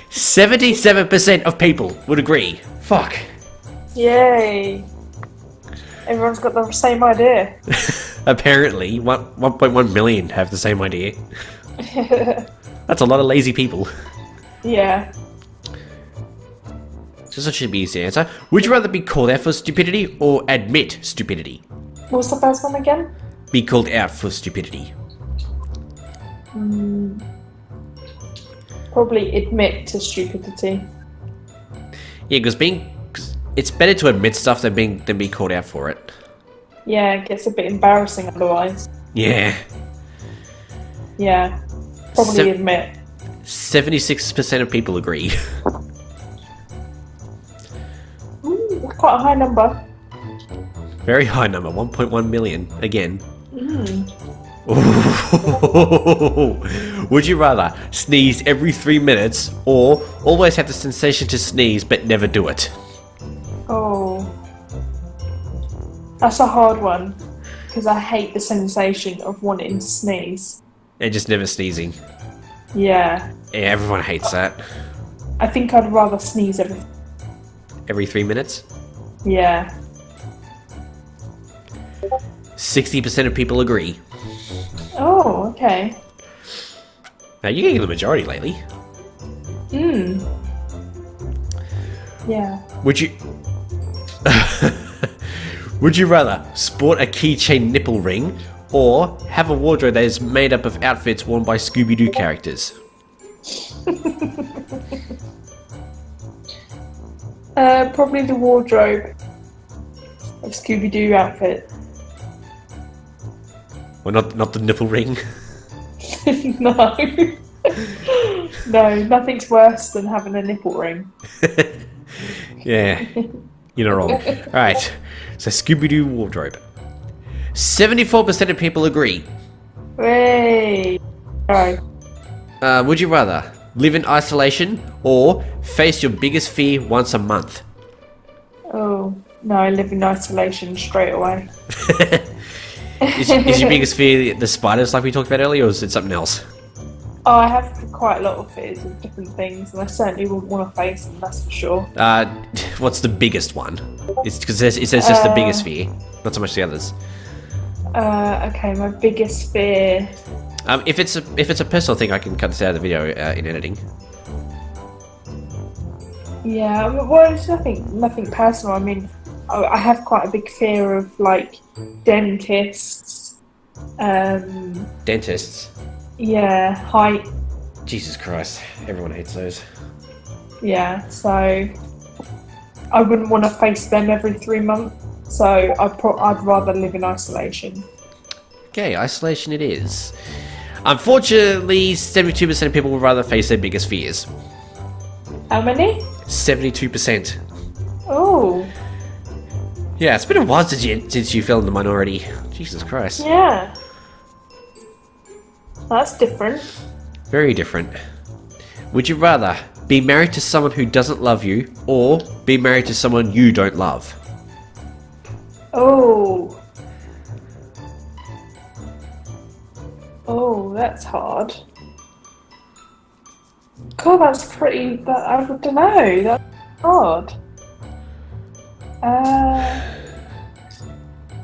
[SPEAKER 1] 77% of people would agree. Fuck.
[SPEAKER 2] Yay. Everyone's got the same idea.
[SPEAKER 1] Apparently, 1.1 million have the same idea. That's a lot of lazy people.
[SPEAKER 2] Yeah.
[SPEAKER 1] This should be easy to answer. Would you rather be called out for stupidity or admit stupidity?
[SPEAKER 2] What's the first one again?
[SPEAKER 1] Be called out for stupidity.
[SPEAKER 2] Probably admit to stupidity.
[SPEAKER 1] Yeah, because it's better to admit stuff than be called out for it.
[SPEAKER 2] Yeah, it gets a bit embarrassing otherwise.
[SPEAKER 1] Yeah.
[SPEAKER 2] Yeah. Probably admit.
[SPEAKER 1] 76% of people agree.
[SPEAKER 2] Ooh, quite a high number.
[SPEAKER 1] Very high number, 1.1 million again. Would you rather sneeze every 3 minutes or always have the sensation to sneeze but never do it?
[SPEAKER 2] Oh. That's a hard one. Because I hate the sensation of wanting to sneeze.
[SPEAKER 1] And just never sneezing.
[SPEAKER 2] Yeah.
[SPEAKER 1] Yeah, everyone hates that.
[SPEAKER 2] I think I'd rather sneeze
[SPEAKER 1] Every 3 minutes?
[SPEAKER 2] Yeah.
[SPEAKER 1] 60% of people agree.
[SPEAKER 2] Oh, okay.
[SPEAKER 1] Now, you're getting the majority lately.
[SPEAKER 2] Yeah.
[SPEAKER 1] Would you... Would you rather sport a keychain nipple ring or have a wardrobe that is made up of outfits worn by Scooby-Doo characters?
[SPEAKER 2] Probably the wardrobe of Scooby-Doo outfit.
[SPEAKER 1] Well, not the nipple ring.
[SPEAKER 2] No. No, nothing's worse than having a nipple ring.
[SPEAKER 1] Yeah, you're not wrong. Alright, so Scooby-Doo wardrobe. 74% of people agree.
[SPEAKER 2] Hey. Alright.
[SPEAKER 1] Would you rather live in isolation or face your biggest fear once a month?
[SPEAKER 2] Oh, no, I live in isolation straight away.
[SPEAKER 1] Is your biggest fear the spiders like we talked about earlier, or is it something else?
[SPEAKER 2] Oh, I have quite a lot of fears of different things, and I certainly wouldn't want to face them, that's for sure.
[SPEAKER 1] What's the biggest one? It's because it says just the biggest fear, not so much the others.
[SPEAKER 2] Okay, my biggest fear.
[SPEAKER 1] If it's a personal thing, I can cut this out of the video in editing.
[SPEAKER 2] Yeah, well, it's nothing personal. I mean, I have quite a big fear of like dentists.
[SPEAKER 1] Dentists.
[SPEAKER 2] Yeah, height.
[SPEAKER 1] Jesus Christ, everyone hates those.
[SPEAKER 2] Yeah, so I wouldn't want to face them every 3 months. So I'd rather live in isolation.
[SPEAKER 1] Okay, isolation it is. Unfortunately, 72% of people would rather face their biggest fears.
[SPEAKER 2] How many?
[SPEAKER 1] 72%.
[SPEAKER 2] Oh.
[SPEAKER 1] Yeah, it's been a while since you fell in the minority. Jesus Christ.
[SPEAKER 2] Yeah. That's different.
[SPEAKER 1] Very different. Would you rather be married to someone who doesn't love you or be married to someone you don't love?
[SPEAKER 2] Oh. Oh, that's hard. God, that's pretty. I don't know. That's hard.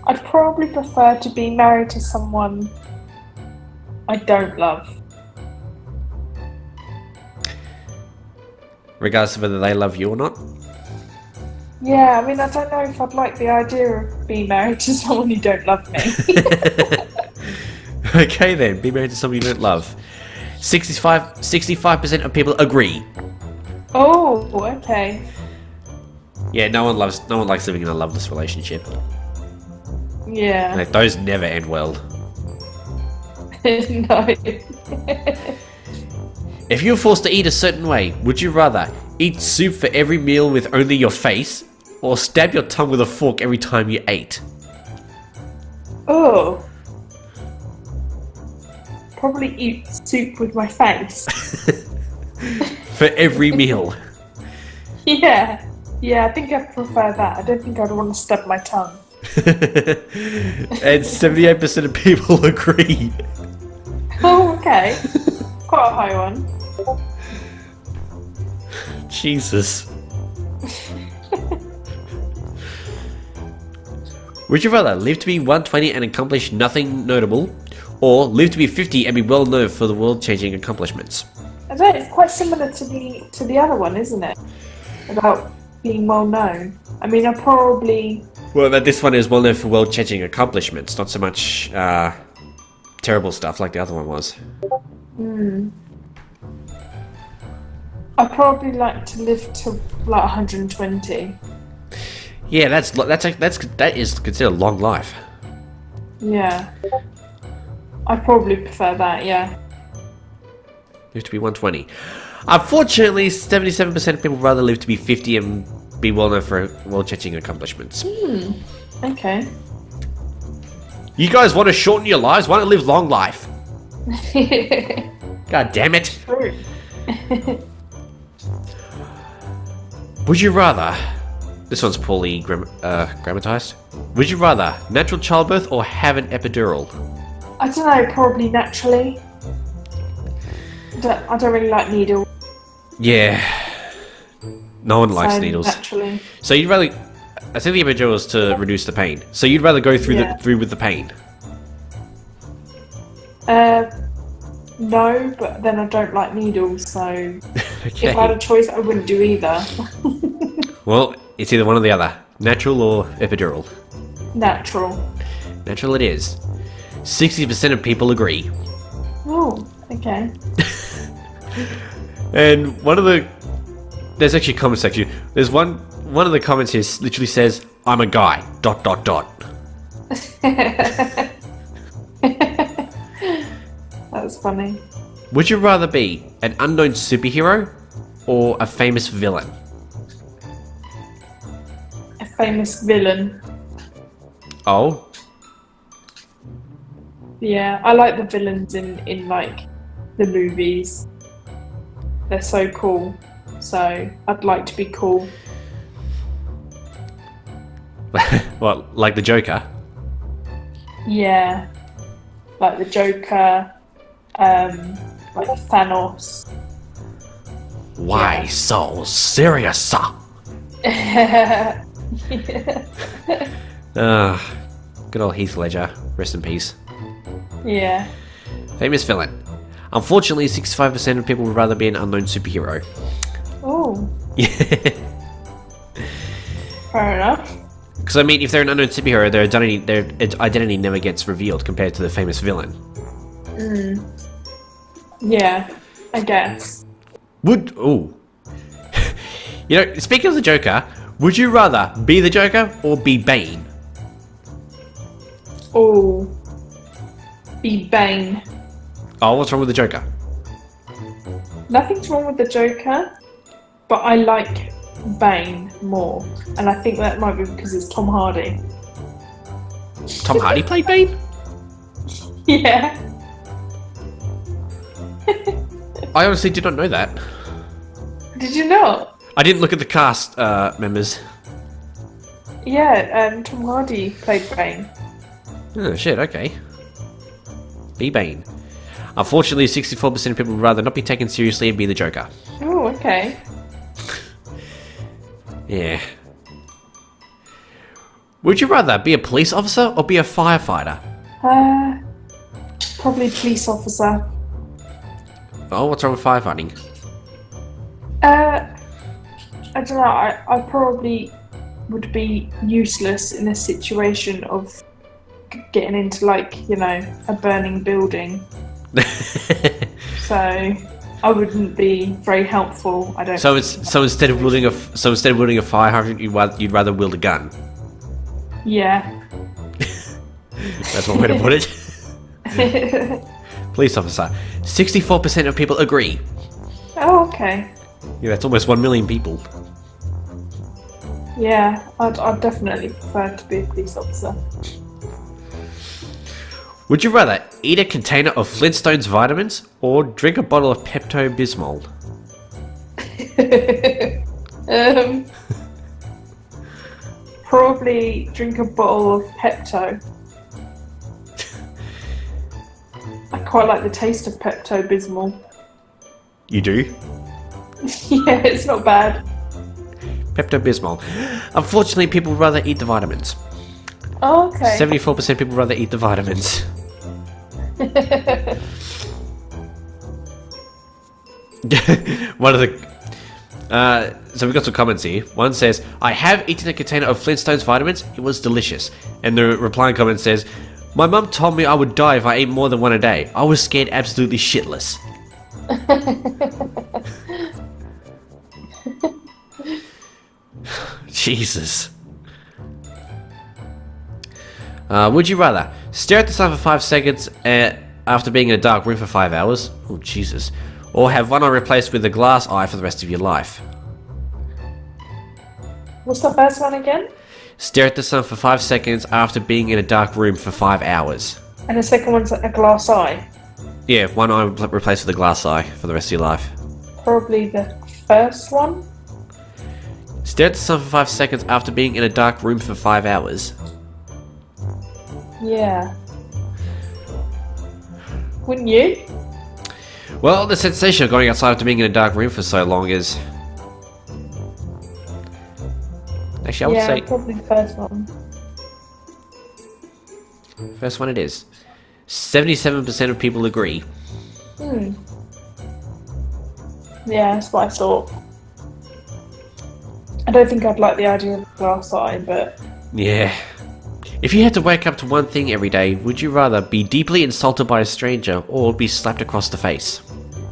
[SPEAKER 2] I'd probably prefer to be married to someone I don't love.
[SPEAKER 1] Regardless of whether they love you or not?
[SPEAKER 2] Yeah, I mean, I don't know if I'd like the idea of being married to someone who don't love me.
[SPEAKER 1] Okay then, be married to someone you don't love. 65% of people agree.
[SPEAKER 2] Oh, okay.
[SPEAKER 1] Yeah, no one likes living in a loveless relationship.
[SPEAKER 2] Yeah.
[SPEAKER 1] Like, those never end well.
[SPEAKER 2] No.
[SPEAKER 1] If you were forced to eat a certain way, would you rather eat soup for every meal with only your face, or stab your tongue with a fork every time you ate?
[SPEAKER 2] Oh. probably eat soup with my face.
[SPEAKER 1] For every meal.
[SPEAKER 2] Yeah. Yeah, I think I'd prefer that. I don't think I'd want to stub my tongue.
[SPEAKER 1] And 78% of people agree.
[SPEAKER 2] Oh, okay. Quite a high one.
[SPEAKER 1] Jesus. Would you rather live to be 120 and accomplish nothing notable, or live to be 50 and be well known for the world-changing accomplishments?
[SPEAKER 2] I don't know, it's quite similar to the other one, isn't it? About being well known. I mean, I probably...
[SPEAKER 1] Well, but this one is well known for world-changing accomplishments, not so much terrible stuff like the other one was.
[SPEAKER 2] I'd probably like to live to like 120.
[SPEAKER 1] Yeah, that is considered a long life.
[SPEAKER 2] Yeah. I'd probably prefer that, yeah.
[SPEAKER 1] Live to be 120. Unfortunately, 77% of people would rather live to be 50 and be well known for world-changing accomplishments.
[SPEAKER 2] Okay.
[SPEAKER 1] You guys want to shorten your lives? Why not live long life? God damn it.
[SPEAKER 2] True.
[SPEAKER 1] Would you rather... This one's poorly grammatized. Would you rather natural childbirth or have an epidural?
[SPEAKER 2] I don't know, probably naturally. I don't really like needles.
[SPEAKER 1] Yeah. No one likes needles.
[SPEAKER 2] Naturally.
[SPEAKER 1] So you'd rather... I think the epidural is to reduce the pain. So you'd rather go through through with the pain?
[SPEAKER 2] No, but then I don't like needles, so...
[SPEAKER 1] Okay.
[SPEAKER 2] If I had a choice, I wouldn't do either.
[SPEAKER 1] Well, it's either one or the other. Natural or epidural.
[SPEAKER 2] Natural.
[SPEAKER 1] Natural it is. 60% of people agree.
[SPEAKER 2] Oh, okay.
[SPEAKER 1] And one of the... There's actually a comment section. There's one of the comments here literally says, I'm a guy, ...
[SPEAKER 2] That's funny.
[SPEAKER 1] Would you rather be an unknown superhero or a famous villain?
[SPEAKER 2] A famous villain.
[SPEAKER 1] Oh?
[SPEAKER 2] Yeah, I like the villains in like the movies. They're so cool. So I'd like to be cool.
[SPEAKER 1] Well, like the Joker?
[SPEAKER 2] Yeah. Like the Joker, like Thanos.
[SPEAKER 1] Why so serious? Good old Heath Ledger. Rest in peace.
[SPEAKER 2] Yeah.
[SPEAKER 1] Famous villain. Unfortunately, 65% of people would rather be an unknown superhero.
[SPEAKER 2] Oh,
[SPEAKER 1] Yeah.
[SPEAKER 2] fair enough.
[SPEAKER 1] Because, I mean, if they're an unknown superhero, their identity never gets revealed compared to the famous villain.
[SPEAKER 2] Yeah, I guess.
[SPEAKER 1] You know, speaking of the Joker, would you rather be the Joker or be Bane?
[SPEAKER 2] Oh, be Bane.
[SPEAKER 1] Oh, what's wrong with the Joker?
[SPEAKER 2] Nothing's wrong with the Joker, but I like Bane more, and I think that might be because it's Tom Hardy.
[SPEAKER 1] Tom Hardy played Bane?
[SPEAKER 2] Yeah.
[SPEAKER 1] I honestly did not know that.
[SPEAKER 2] Did you not?
[SPEAKER 1] I didn't look at the cast members.
[SPEAKER 2] Yeah, Tom Hardy played Bane.
[SPEAKER 1] Oh, shit, okay. Be Bane. Unfortunately, 64% of people would rather not be taken seriously and be the Joker.
[SPEAKER 2] Oh, okay.
[SPEAKER 1] Yeah. Would you rather be a police officer or be a firefighter?
[SPEAKER 2] Probably police officer.
[SPEAKER 1] Oh, what's wrong with firefighting?
[SPEAKER 2] I don't know. I probably would be useless in a situation of getting into, like, you know, a burning building. So I wouldn't be very helpful. I don't.
[SPEAKER 1] So instead of wielding a fire hydrant, you'd rather wield a gun.
[SPEAKER 2] Yeah.
[SPEAKER 1] That's one way to put it. Police officer. 64% of people agree.
[SPEAKER 2] Oh, okay.
[SPEAKER 1] Yeah, that's almost 1 million people.
[SPEAKER 2] Yeah, I'd definitely prefer to be a police officer.
[SPEAKER 1] Would you rather eat a container of Flintstones vitamins or drink a bottle of Pepto-Bismol?
[SPEAKER 2] Probably drink a bottle of Pepto. I quite like the taste of Pepto-Bismol.
[SPEAKER 1] You do?
[SPEAKER 2] Yeah, it's not bad.
[SPEAKER 1] Pepto-Bismol. Unfortunately, people would rather eat the vitamins.
[SPEAKER 2] Oh, okay.
[SPEAKER 1] 74% people would rather eat the vitamins. One of the... so we've got some comments here. One says, I have eaten a container of Flintstones vitamins. It was delicious. And the replying comment says, my mum told me I would die if I ate more than one a day. I was scared absolutely shitless. Jesus. Would you rather stare at the sun for 5 seconds after being in a dark room for 5 hours? Oh, Jesus. Or have one eye replaced with a glass eye for the rest of your life?
[SPEAKER 2] What's the first one again?
[SPEAKER 1] Stare at the sun for 5 seconds after being in a dark room for 5 hours.
[SPEAKER 2] And the second one's a glass eye.
[SPEAKER 1] Yeah, one eye replaced with a glass eye for the rest of your life.
[SPEAKER 2] Probably the first one.
[SPEAKER 1] Stare at the sun for 5 seconds after being in a dark room for 5 hours.
[SPEAKER 2] Yeah. Wouldn't you?
[SPEAKER 1] Well, the sensation of going outside after being in a dark room for so long is... Actually, I would say...
[SPEAKER 2] probably the first one.
[SPEAKER 1] First one it is. 77% of people agree.
[SPEAKER 2] Yeah, that's what I thought. I don't think I'd like the idea of a glass eye, but...
[SPEAKER 1] Yeah. If you had to wake up to one thing every day, would you rather be deeply insulted by a stranger or be slapped across the face?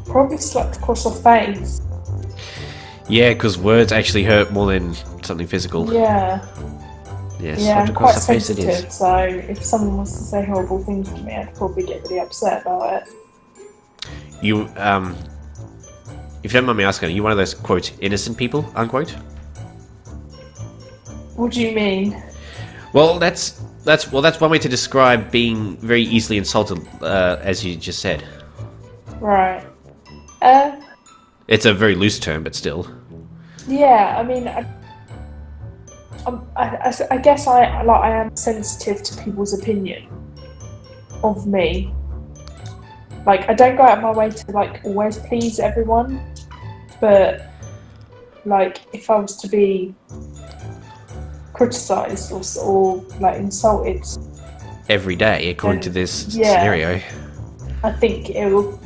[SPEAKER 2] Probably slapped across the face.
[SPEAKER 1] Yeah, because words actually hurt more than something physical.
[SPEAKER 2] Yeah.
[SPEAKER 1] Yeah,
[SPEAKER 2] Yeah,
[SPEAKER 1] slapped
[SPEAKER 2] I'm
[SPEAKER 1] across
[SPEAKER 2] quite
[SPEAKER 1] the face it
[SPEAKER 2] sensitive,
[SPEAKER 1] is.
[SPEAKER 2] so if someone wants to say horrible things to me, I'd probably get really upset about it.
[SPEAKER 1] You, if you don't mind me asking, are you one of those, quote, innocent people, unquote?
[SPEAKER 2] What do you mean?
[SPEAKER 1] Well, that's one way to describe being very easily insulted, as you just said.
[SPEAKER 2] Right.
[SPEAKER 1] It's a very loose term, but still.
[SPEAKER 2] Yeah, I mean, I guess I am sensitive to people's opinion of me. Like, I don't go out of my way to like always please everyone, but like if I was to be criticised or like insulted
[SPEAKER 1] Every day, according to this scenario.
[SPEAKER 2] I think it would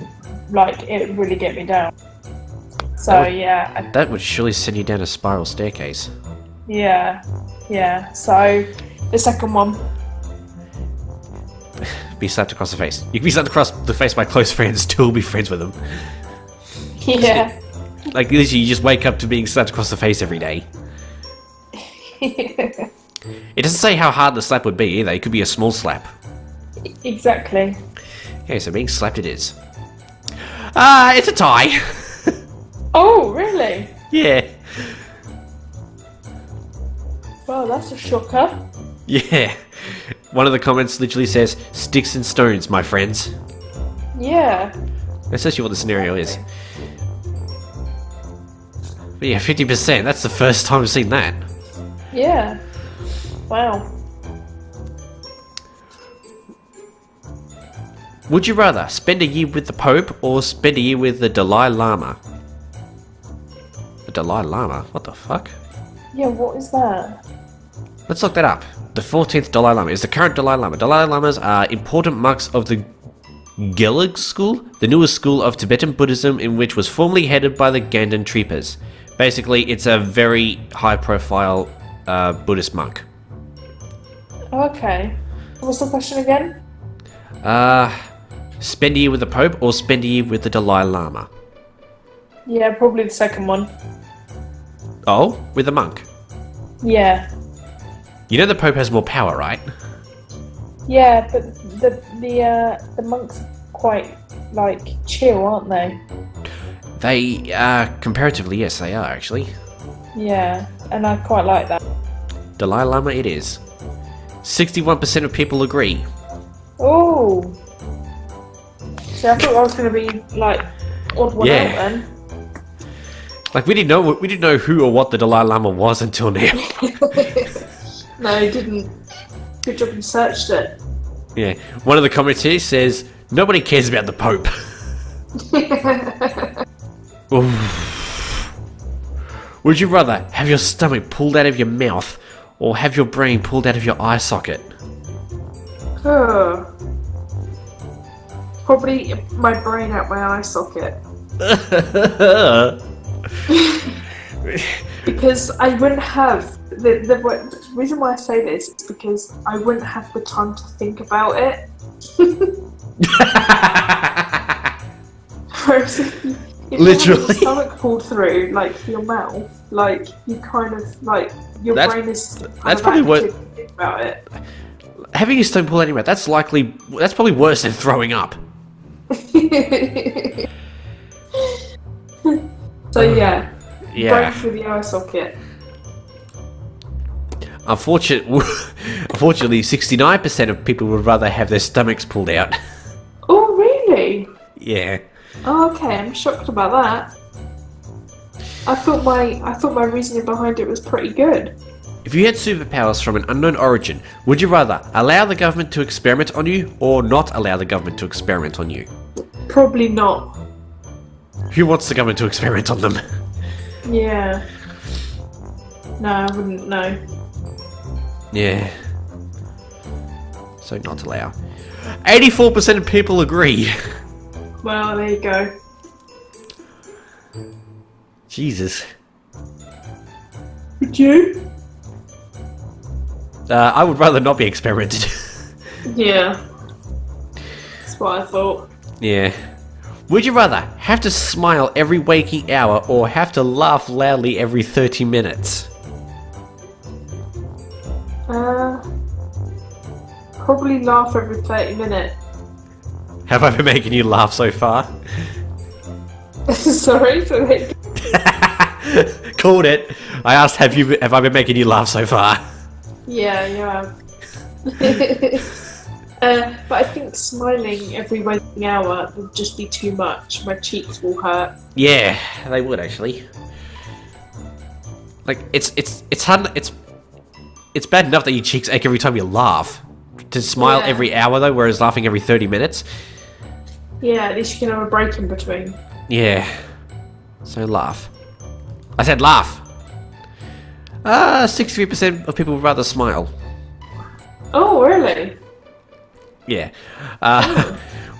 [SPEAKER 2] really get me down. So
[SPEAKER 1] That would surely send you down a spiral staircase.
[SPEAKER 2] yeah. So the second one.
[SPEAKER 1] Be slapped across the face. You can be slapped across the face by close friends, still be friends with them.
[SPEAKER 2] Yeah.
[SPEAKER 1] Like, literally, you just wake up to being slapped across the face every day. It doesn't say how hard the slap would be either. It could be a small slap.
[SPEAKER 2] Exactly.
[SPEAKER 1] Okay, so being slapped it is. It's a tie.
[SPEAKER 2] Oh, really?
[SPEAKER 1] Yeah.
[SPEAKER 2] Well, that's a shocker.
[SPEAKER 1] Yeah. One of the comments literally says, sticks and stones, my friends.
[SPEAKER 2] Yeah.
[SPEAKER 1] That's actually what the scenario is. But yeah, 50%. That's the first time I've seen that.
[SPEAKER 2] Yeah. Wow.
[SPEAKER 1] Would you rather spend a year with the Pope or spend a year with the Dalai Lama? The Dalai Lama? What the fuck?
[SPEAKER 2] Yeah, what is that?
[SPEAKER 1] Let's look that up. The 14th Dalai Lama is the current Dalai Lama. Dalai Lamas are important monks of the Gelug school, the newest school of Tibetan Buddhism in which was formerly headed by the Ganden Tripas. Basically, it's a very high-profile Buddhist monk.
[SPEAKER 2] Okay. What's the question again?
[SPEAKER 1] Spend a year with the Pope or spend a year with the Dalai Lama?
[SPEAKER 2] Yeah, probably the second one.
[SPEAKER 1] Oh, with a monk.
[SPEAKER 2] Yeah.
[SPEAKER 1] You know the Pope has more power, right?
[SPEAKER 2] Yeah, but the monks are quite like chill, aren't they?
[SPEAKER 1] They, comparatively, yes, they are actually.
[SPEAKER 2] Yeah, and I quite like that.
[SPEAKER 1] Dalai Lama it is. 61% of people agree.
[SPEAKER 2] Oh. See, I thought I was going to be like odd one out then.
[SPEAKER 1] Like we didn't know who or what the Dalai Lama was until now.
[SPEAKER 2] No, he didn't. Good job you searched it.
[SPEAKER 1] Yeah. One of the comments here says nobody cares about the Pope. Would you rather have your stomach pulled out of your mouth or have your brain pulled out of your eye socket?
[SPEAKER 2] Probably my brain out my eye socket. Because I wouldn't have the reason why I say this is because I wouldn't have the time to think about it. Whereas if you
[SPEAKER 1] Literally.
[SPEAKER 2] have your stomach pulled through, like your mouth, like you kind of like your brain is.
[SPEAKER 1] That's probably what.
[SPEAKER 2] To think about it.
[SPEAKER 1] Having your stomach pulled out of your mouth, that's probably worse than throwing up.
[SPEAKER 2] So yeah.
[SPEAKER 1] Yeah.
[SPEAKER 2] Brain through the eye socket.
[SPEAKER 1] Unfortunately, 69% of people would rather have their stomachs pulled out.
[SPEAKER 2] Oh really?
[SPEAKER 1] Yeah.
[SPEAKER 2] Oh, okay, I'm shocked about that. I thought my reasoning behind it was pretty good.
[SPEAKER 1] If you had superpowers from an unknown origin, would you rather allow the government to experiment on you or not allow the government to experiment on you?
[SPEAKER 2] Probably not.
[SPEAKER 1] Who wants the government to experiment on them?
[SPEAKER 2] Yeah. No, I wouldn't know.
[SPEAKER 1] Yeah. So not allow. 84% of people agree.
[SPEAKER 2] Well, there you go.
[SPEAKER 1] Jesus.
[SPEAKER 2] Would you?
[SPEAKER 1] I would rather not be experimented.
[SPEAKER 2] Yeah. That's what I thought.
[SPEAKER 1] Yeah. Would you rather have to smile every waking hour or have to laugh loudly every 30 minutes?
[SPEAKER 2] Probably laugh every 30 minutes.
[SPEAKER 1] Have I been making you laugh so far?
[SPEAKER 2] Sorry, so like...
[SPEAKER 1] Called it. I asked, have I been making you laugh so far?
[SPEAKER 2] Yeah, you have. But I think smiling every waking hour would just be too much. My cheeks will hurt.
[SPEAKER 1] Yeah, they would actually. Like it's hard. It's bad enough that your cheeks ache every time you laugh. To smile every hour though, whereas laughing every 30 minutes.
[SPEAKER 2] Yeah, at least you can have a break in between.
[SPEAKER 1] Yeah. So laugh. I said laugh. 63% of people would rather smile.
[SPEAKER 2] Oh, really?
[SPEAKER 1] Yeah.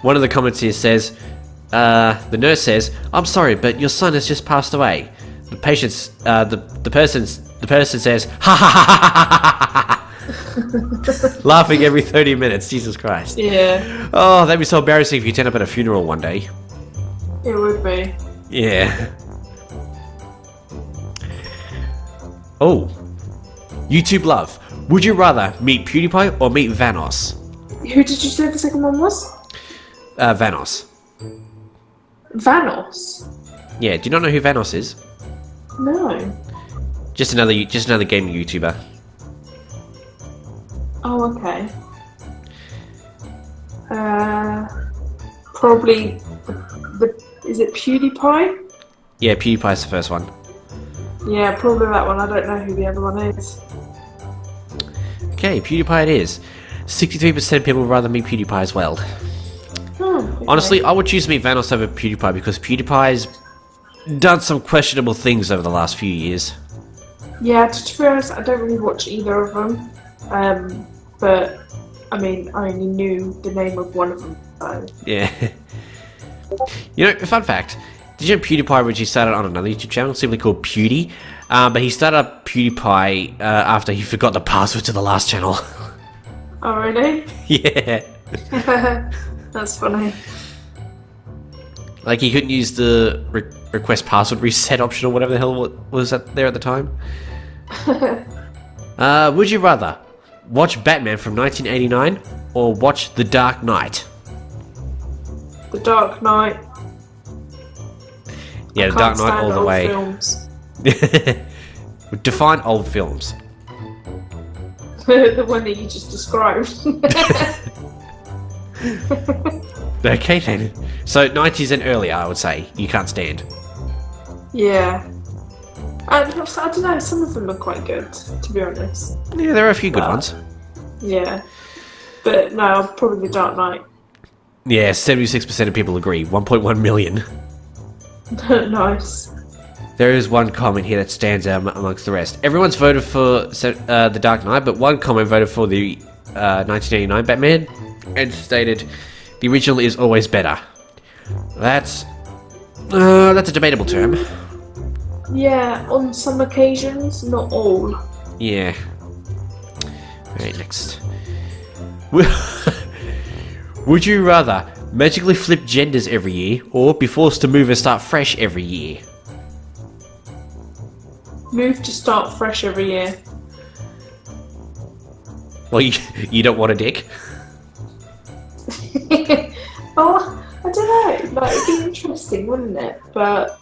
[SPEAKER 1] One of the comments here says, the nurse says, "I'm sorry, but your son has just passed away." The patient's, the person says, "Ha ha ha ha ha ha ha." Laughing every 30 minutes. Jesus Christ.
[SPEAKER 2] Yeah.
[SPEAKER 1] Oh, that'd be so embarrassing if you turn up at a funeral one day.
[SPEAKER 2] It would be.
[SPEAKER 1] Yeah. Oh. YouTube love. Would you rather meet PewDiePie or meet Vanos?
[SPEAKER 2] Who did you say the second one was?
[SPEAKER 1] Vanos.
[SPEAKER 2] Vanos?
[SPEAKER 1] Yeah, do you not know who Vanos is?
[SPEAKER 2] No.
[SPEAKER 1] Just another gaming YouTuber.
[SPEAKER 2] Oh, okay. Probably is it PewDiePie?
[SPEAKER 1] Yeah, PewDiePie's the first one.
[SPEAKER 2] Yeah, probably that one. I don't know who the other one is.
[SPEAKER 1] Okay, PewDiePie it is. 63% of people would rather meet PewDiePie as well.
[SPEAKER 2] Okay.
[SPEAKER 1] Honestly, I would choose to meet Vanos over PewDiePie because PewDiePie's done some questionable things over the last few years.
[SPEAKER 2] Yeah, to be honest, I don't really watch either of them. But I mean, I only knew the name of one of them. So.
[SPEAKER 1] Yeah. You know, fun fact. Did you know PewDiePie originally started on another YouTube channel simply called Pewdie? But he started up PewDiePie after he forgot the password to the last channel.
[SPEAKER 2] Oh, really?
[SPEAKER 1] Yeah.
[SPEAKER 2] That's funny.
[SPEAKER 1] Like he couldn't use the request password reset option or whatever the hell was that there at the time. Would you rather watch Batman from 1989 or watch The Dark Knight?
[SPEAKER 2] The Dark Knight.
[SPEAKER 1] Yeah, The Dark Knight all the way.
[SPEAKER 2] Films.
[SPEAKER 1] Define old films.
[SPEAKER 2] The one that you just described.
[SPEAKER 1] Okay then. So 90s and earlier, I would say, you can't stand.
[SPEAKER 2] Yeah. I don't know, some of them are quite good, to be honest.
[SPEAKER 1] Yeah, there are a few good ones.
[SPEAKER 2] Yeah. But no, probably the Dark Knight.
[SPEAKER 1] Yeah, 76% of people agree. 1.1 million.
[SPEAKER 2] Nice.
[SPEAKER 1] There is one comment here that stands out amongst the rest. Everyone's voted for The Dark Knight, but one comment voted for the 1989 Batman and stated, the original is always better. That's a debatable term.
[SPEAKER 2] Yeah, on some occasions, not all.
[SPEAKER 1] Yeah. Alright, next. Would you rather magically flip genders every year, or be forced to move and start fresh every year?
[SPEAKER 2] Move to start fresh every year.
[SPEAKER 1] Well, you don't want a dick?
[SPEAKER 2] Oh, I don't know. Like, it'd be interesting, wouldn't it? But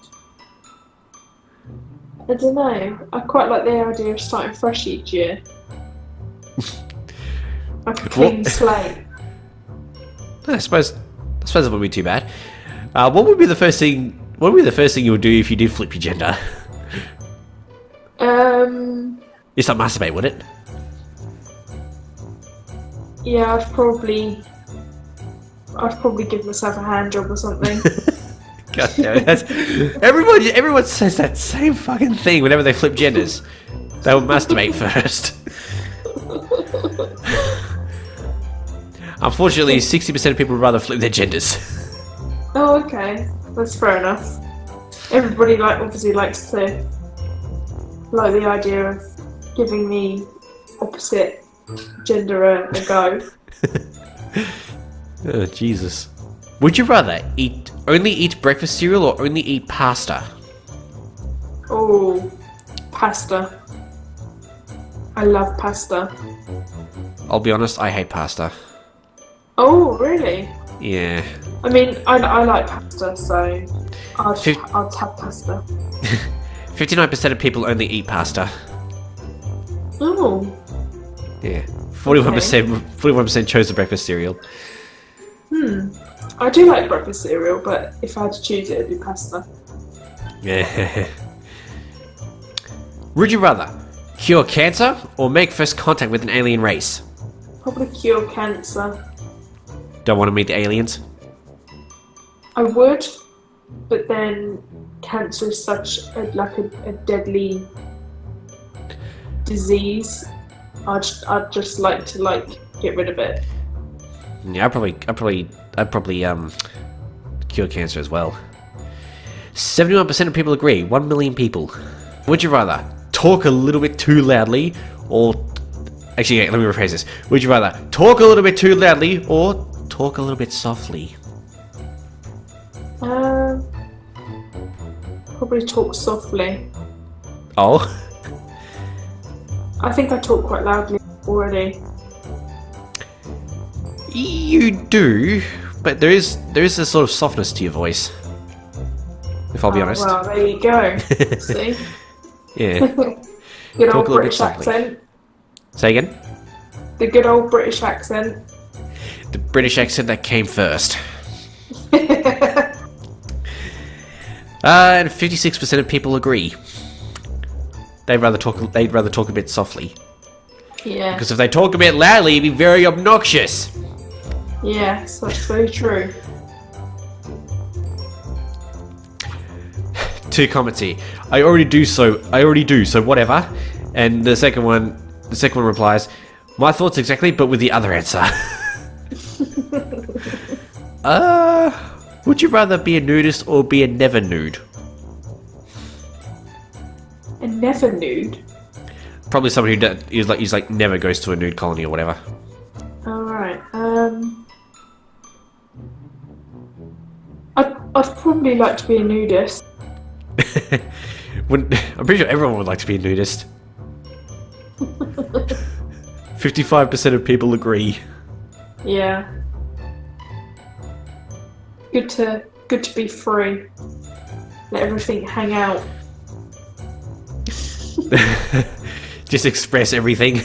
[SPEAKER 2] I don't know. I quite like the idea of starting fresh each year. Like a clean slate.
[SPEAKER 1] I suppose it wouldn't be too bad. What would be the first thing? What would be the first thing you would do if you did flip your gender? It's not masturbate, would it?
[SPEAKER 2] Yeah, I'd probably give myself a hand job or something.
[SPEAKER 1] God damn it! Everyone says that same fucking thing whenever they flip genders. They will masturbate first. Unfortunately, 60% of people would rather flip their genders.
[SPEAKER 2] Oh, okay. That's fair enough. Everybody obviously likes to like the idea of giving the opposite gender a go.
[SPEAKER 1] Oh, Jesus. Would you rather only eat breakfast cereal or only eat pasta?
[SPEAKER 2] Oh, pasta. I love pasta.
[SPEAKER 1] I'll be honest, I hate pasta.
[SPEAKER 2] Oh, really?
[SPEAKER 1] Yeah.
[SPEAKER 2] I mean, I like pasta, so I'd have pasta.
[SPEAKER 1] 59% of people only eat pasta.
[SPEAKER 2] Oh.
[SPEAKER 1] Yeah. 41% chose the breakfast cereal.
[SPEAKER 2] I do like breakfast cereal, but if I had to choose it, it'd be pasta.
[SPEAKER 1] Yeah. Would you rather cure cancer or make first contact with an alien race?
[SPEAKER 2] Probably cure cancer.
[SPEAKER 1] Don't want to meet the aliens?
[SPEAKER 2] I would, but then cancer is such a deadly disease. I'd just like to get rid of it.
[SPEAKER 1] Yeah, I'd probably cure cancer as well. 71% of people agree. 1 million people. Would you rather talk a little bit too loudly, or actually, let me rephrase this. Would you rather talk a little bit too loudly or talk a little bit softly?
[SPEAKER 2] Probably talk softly.
[SPEAKER 1] Oh.
[SPEAKER 2] I think I talk quite loudly already.
[SPEAKER 1] You do, but there is a sort of softness to your voice. If I'll be honest.
[SPEAKER 2] Well, there you go. See?
[SPEAKER 1] Yeah.
[SPEAKER 2] Good old
[SPEAKER 1] Talk a little bit
[SPEAKER 2] British
[SPEAKER 1] softly.
[SPEAKER 2] accent.
[SPEAKER 1] Say again?
[SPEAKER 2] The good old British accent.
[SPEAKER 1] The British accent that came first. And 56% of people agree. They'd rather talk a bit softly.
[SPEAKER 2] Yeah.
[SPEAKER 1] Because if they talk a bit loudly, it'd be very obnoxious.
[SPEAKER 2] Yes, that's very true.
[SPEAKER 1] 2 comments here. I already do, so whatever. And the second one replies, my thoughts exactly, but with the other answer. Would you rather be a nudist or be a never nude?
[SPEAKER 2] A never nude?
[SPEAKER 1] Probably somebody who is like never goes to a nude colony or whatever.
[SPEAKER 2] Alright, I'd probably like to be a nudist.
[SPEAKER 1] I'm pretty sure everyone would like to be a nudist. 55% of people agree.
[SPEAKER 2] Yeah. Good to be free. Let everything hang out.
[SPEAKER 1] Just express everything.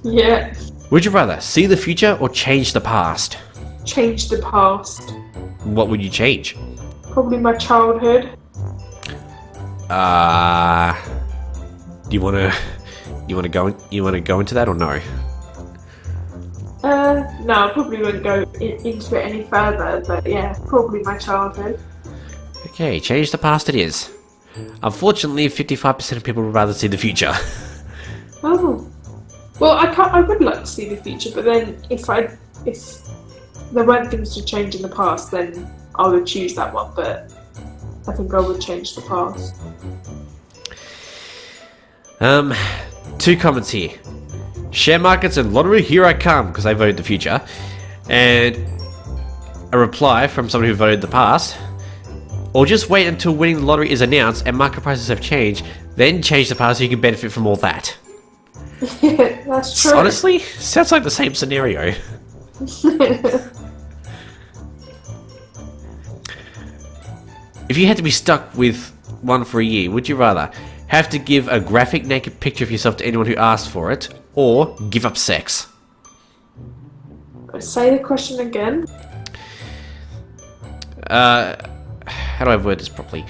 [SPEAKER 2] Yeah.
[SPEAKER 1] Would you rather see the future or change the past?
[SPEAKER 2] change the past.
[SPEAKER 1] What would you change?
[SPEAKER 2] Probably my childhood.
[SPEAKER 1] Do you want to go into that or no?
[SPEAKER 2] No, I probably wouldn't go into it any further, but yeah, probably my childhood.
[SPEAKER 1] Okay, change the past it is. Unfortunately, 55% of people would rather see the future.
[SPEAKER 2] Oh. Well, I would like to see the future, but then if there weren't things to change in the past, then I would choose that one, but I think I would change the past.
[SPEAKER 1] 2 comments here. Share markets and lottery, here I come, because I voted the future. And a reply from somebody who voted the past. Or just wait until winning the lottery is announced and market prices have changed, then change the past so you can benefit from all that.
[SPEAKER 2] Yeah, that's true.
[SPEAKER 1] Honestly, sounds like the same scenario. If you had to be stuck with one for a year, would you rather have to give a graphic naked picture of yourself to anyone who asked for it, or give up sex?
[SPEAKER 2] Say the question again.
[SPEAKER 1] How do I word this properly?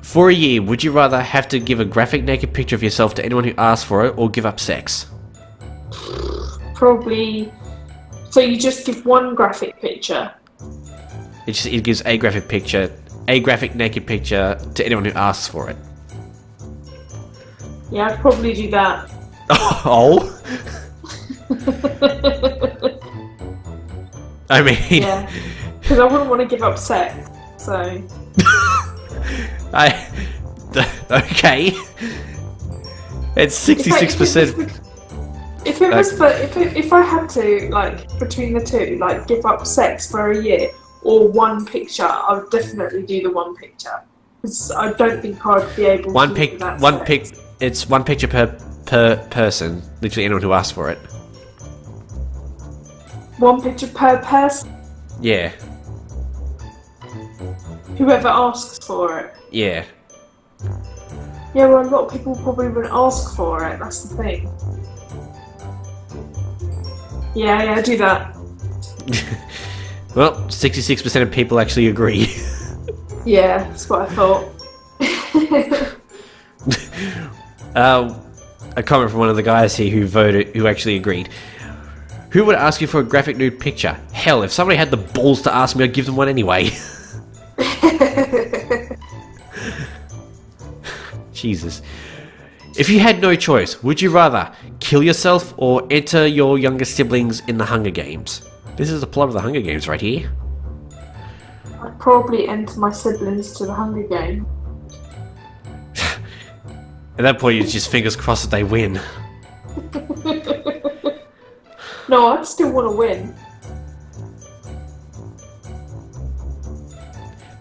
[SPEAKER 1] For a year, would you rather have to give a graphic naked picture of yourself to anyone who asked for it, or give up sex?
[SPEAKER 2] Probably. So you just give one graphic picture.
[SPEAKER 1] It gives a graphic naked picture to anyone who asks for it.
[SPEAKER 2] Yeah, I'd probably do that.
[SPEAKER 1] Oh. I mean,
[SPEAKER 2] Yeah, because I wouldn't want to give up sex. So.
[SPEAKER 1] Okay. It's 66%.
[SPEAKER 2] If it was if I had to, like, between the two, like, give up sex for a year or one picture, I would definitely do the one picture, because I don't think I'd be able to do that.
[SPEAKER 1] It's one picture per person. Literally anyone who asks for it.
[SPEAKER 2] One picture per person.
[SPEAKER 1] Yeah.
[SPEAKER 2] Whoever asks for it.
[SPEAKER 1] Yeah.
[SPEAKER 2] Yeah, well, a lot of people probably wouldn't ask for it. That's the thing. Yeah, do that.
[SPEAKER 1] Well, 66% of people actually agree.
[SPEAKER 2] Yeah, that's what I thought.
[SPEAKER 1] A comment from one of the guys here who actually agreed. Who would ask you for a graphic nude picture? Hell, if somebody had the balls to ask me, I'd give them one anyway. Jesus. If you had no choice, would you rather kill yourself or enter your younger siblings in the Hunger Games? This is the plot of the Hunger Games right here.
[SPEAKER 2] I'd probably enter my siblings to the Hunger Game.
[SPEAKER 1] At that point, you're just fingers crossed that they win.
[SPEAKER 2] No, I'd still want to win.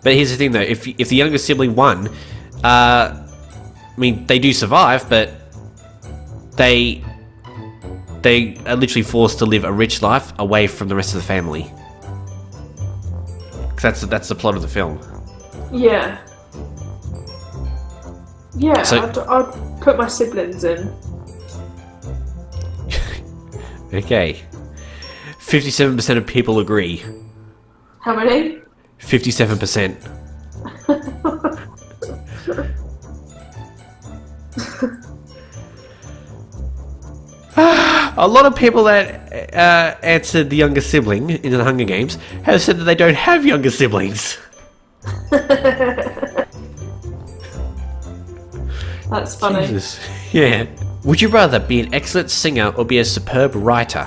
[SPEAKER 1] But here's the thing though, if the younger sibling won, I mean, they do survive, but they are literally forced to live a rich life away from the rest of the family. 'Cause that's the plot of the film.
[SPEAKER 2] Yeah. Yeah,
[SPEAKER 1] So-
[SPEAKER 2] I'd put my siblings in.
[SPEAKER 1] Okay. 57% of people agree.
[SPEAKER 2] How many?
[SPEAKER 1] 57%. A lot of people that answered the younger sibling in the Hunger Games have said that they don't have younger siblings.
[SPEAKER 2] That's funny.
[SPEAKER 1] Jesus. Yeah. Would you rather be an excellent singer or be a superb writer?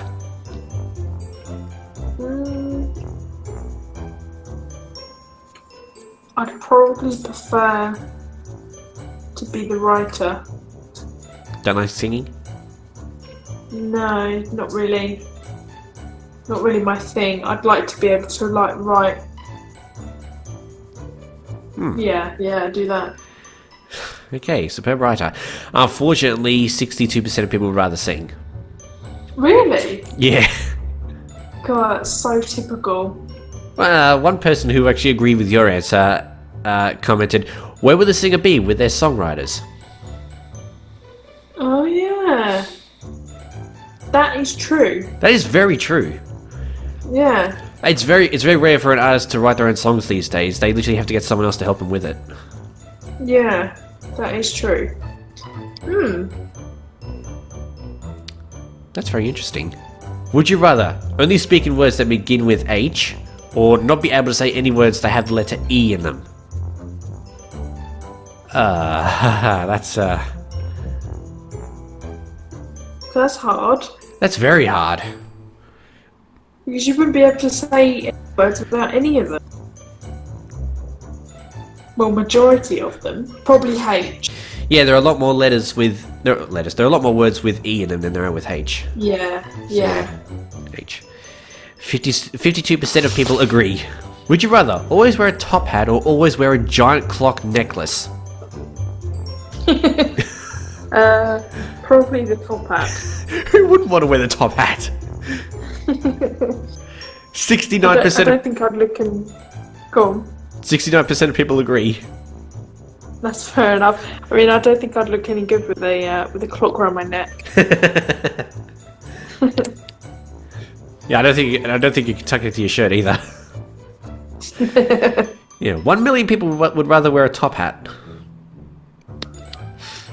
[SPEAKER 2] I'd probably prefer to be the writer.
[SPEAKER 1] Don't like singing?
[SPEAKER 2] No, not really. Not really my thing. I'd like to be able to, like, write. Yeah, do that.
[SPEAKER 1] Okay, superb writer. Unfortunately, 62% of people would rather sing.
[SPEAKER 2] Really?
[SPEAKER 1] Yeah.
[SPEAKER 2] God, that's so typical.
[SPEAKER 1] One person who actually agreed with your answer commented, where would the singer be with their songwriters?
[SPEAKER 2] Oh, yeah. That is true.
[SPEAKER 1] That is very true.
[SPEAKER 2] Yeah.
[SPEAKER 1] It's very rare for an artist to write their own songs these days. They literally have to get someone else to help them with it.
[SPEAKER 2] Yeah, that is true.
[SPEAKER 1] That's very interesting. Would you rather only speak in words that begin with H, or not be able to say any words that have the letter E in them? That's
[SPEAKER 2] hard.
[SPEAKER 1] That's very hard.
[SPEAKER 2] Because you wouldn't be able to say any words without any of them. Well, majority of them. Probably H.
[SPEAKER 1] Yeah, there are a lot more letters with... There are a lot more words with E in them than there are with H.
[SPEAKER 2] Yeah.
[SPEAKER 1] H. 52% of people agree. Would you rather always wear a top hat or always wear a giant clock necklace?
[SPEAKER 2] Probably the top hat.
[SPEAKER 1] Who wouldn't want to wear the top hat? 69%.
[SPEAKER 2] I don't think I'd look in... Go on.
[SPEAKER 1] 69% of people agree.
[SPEAKER 2] That's fair enough. I mean, I don't think I'd look any good with a clock around my neck.
[SPEAKER 1] Yeah, I don't think you can tuck it to your shirt either. Yeah, 1 million people would rather wear a top hat.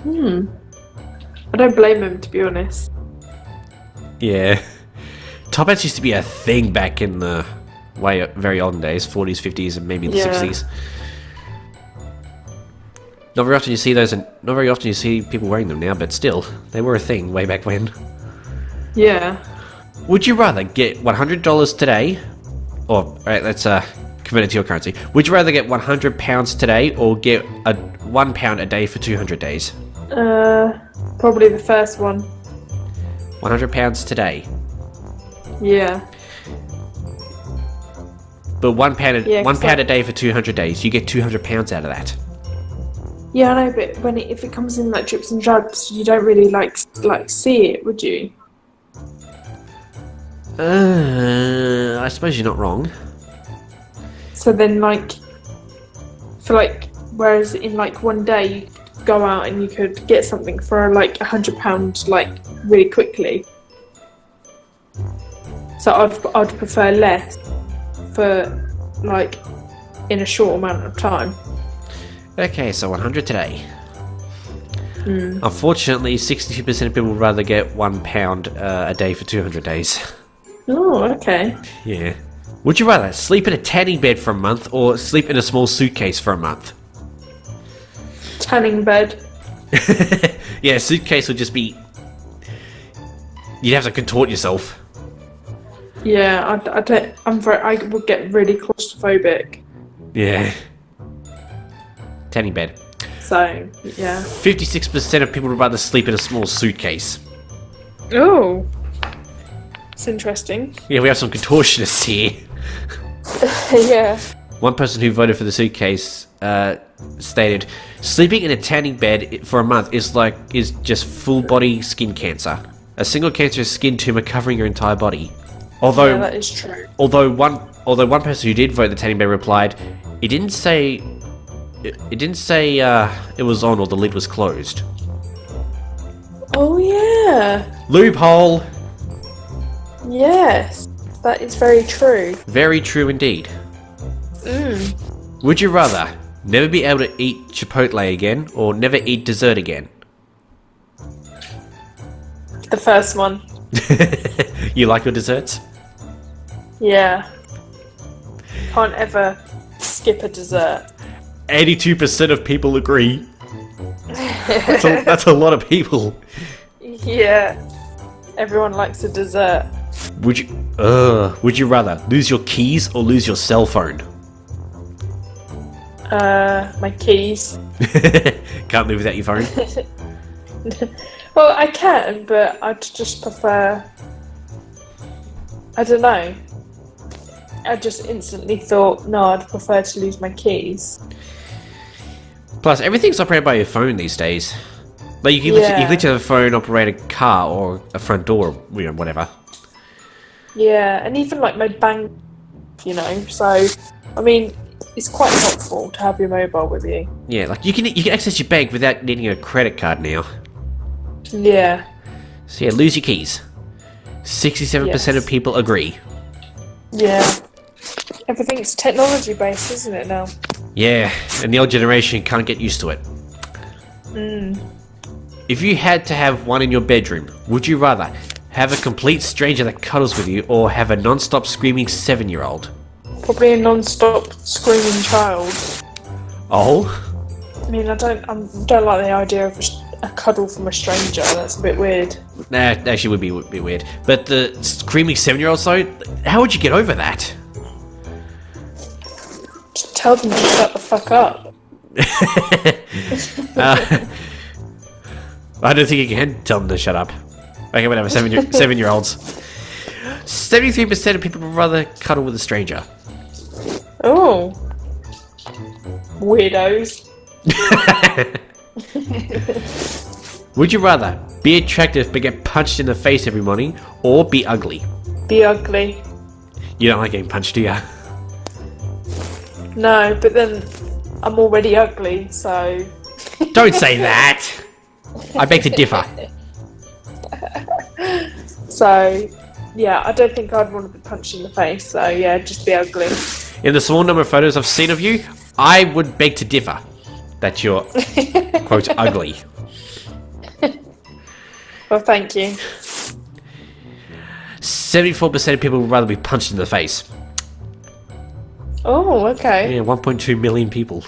[SPEAKER 2] I don't blame him, to be honest.
[SPEAKER 1] Yeah. Top hats used to be a thing back in the very olden days, 40s, 50s, and maybe the 60s. Not very often you see those, and not very often you see people wearing them now, but still, they were a thing way back when.
[SPEAKER 2] Yeah.
[SPEAKER 1] Would you rather get $100 today, or alright, let's convert it to your currency. Would you rather get £100 today, or get £1 a day for 200 days?
[SPEAKER 2] Probably the first one.
[SPEAKER 1] £100 today.
[SPEAKER 2] Yeah.
[SPEAKER 1] But £1 a day for 200 days, you get £200 out of that.
[SPEAKER 2] Yeah, I know, but if it comes in like drips and drabs, you don't really like see it, would you?
[SPEAKER 1] I suppose you're not wrong.
[SPEAKER 2] So then, whereas in one day you could go out and you could get something for £100 really quickly. So I'd prefer less for in a short amount of time.
[SPEAKER 1] Okay, so 100 today. Unfortunately, 62% of people would rather get £1 a day for 200 days.
[SPEAKER 2] Oh, okay.
[SPEAKER 1] Yeah. Would you rather sleep in a tanning bed for a month or sleep in a small suitcase for a month?
[SPEAKER 2] Tanning bed.
[SPEAKER 1] Yeah, a suitcase would just be... You'd have to contort yourself.
[SPEAKER 2] Yeah, I would get really claustrophobic.
[SPEAKER 1] Yeah. Tanning bed.
[SPEAKER 2] So, yeah.
[SPEAKER 1] 56% of people would rather sleep in a small suitcase.
[SPEAKER 2] Oh. It's interesting.
[SPEAKER 1] Yeah, we have some contortionists here.
[SPEAKER 2] Yeah.
[SPEAKER 1] One person who voted for the suitcase stated, sleeping in a tanning bed for a month is just full body skin cancer. A single cancerous skin tumor covering your entire body. Although
[SPEAKER 2] that is true.
[SPEAKER 1] Although one person who did vote the tanning bed replied, it didn't say it was on or the lid was closed.
[SPEAKER 2] Oh yeah.
[SPEAKER 1] Loophole.
[SPEAKER 2] Yes, that is very true.
[SPEAKER 1] Very true indeed. Would you rather never be able to eat Chipotle again or never eat dessert again?
[SPEAKER 2] The first one.
[SPEAKER 1] You like your desserts?
[SPEAKER 2] Yeah. Can't ever skip a dessert.
[SPEAKER 1] 82% of people agree. That's a lot of people.
[SPEAKER 2] Yeah. Everyone likes a dessert.
[SPEAKER 1] Would you rather lose your keys or lose your cell phone?
[SPEAKER 2] My keys.
[SPEAKER 1] Can't live without your phone?
[SPEAKER 2] Well, I can, but I'd just prefer... I don't know. I just instantly thought, no, I'd prefer to lose my keys.
[SPEAKER 1] Plus, everything's operated by your phone these days. Like, you can literally have a phone operate a car or a front door, or, whatever.
[SPEAKER 2] Yeah, and even my bank, so, I mean, it's quite helpful to have your mobile with you.
[SPEAKER 1] Yeah, like, you can access your bank without needing a credit card now.
[SPEAKER 2] Yeah.
[SPEAKER 1] So yeah, lose your keys. 67% of people agree.
[SPEAKER 2] Yeah. Everything's technology based, isn't it now?
[SPEAKER 1] Yeah, and the old generation can't get used to it. If you had to have one in your bedroom, would you rather have a complete stranger that cuddles with you or have a non-stop screaming 7-year-old?
[SPEAKER 2] Probably a non-stop screaming child.
[SPEAKER 1] Oh?
[SPEAKER 2] I mean, I don't like the idea of a cuddle from a stranger. That's a bit weird.
[SPEAKER 1] Nah, it actually would be a bit weird. But the screaming 7-year-old, though, how would you get over that?
[SPEAKER 2] Just tell them to shut the fuck up.
[SPEAKER 1] I don't think you can tell them to shut up. Okay, whatever, 7-year-olds. 73% of people would rather cuddle with a stranger.
[SPEAKER 2] Oh. Weirdos.
[SPEAKER 1] Would you rather be attractive but get punched in the face every morning, or be ugly?
[SPEAKER 2] Be ugly.
[SPEAKER 1] You don't like getting punched, do you?
[SPEAKER 2] No, but then I'm already ugly, so...
[SPEAKER 1] Don't say that! I beg to differ.
[SPEAKER 2] So, yeah, I don't think I'd want to be punched in the face, so yeah, just be ugly.
[SPEAKER 1] In the small number of photos I've seen of you, I would beg to differ that you're, quote, ugly.
[SPEAKER 2] Well, thank you.
[SPEAKER 1] 74% of people would rather be punched in the face.
[SPEAKER 2] Oh, okay.
[SPEAKER 1] Yeah, 1.2 million people.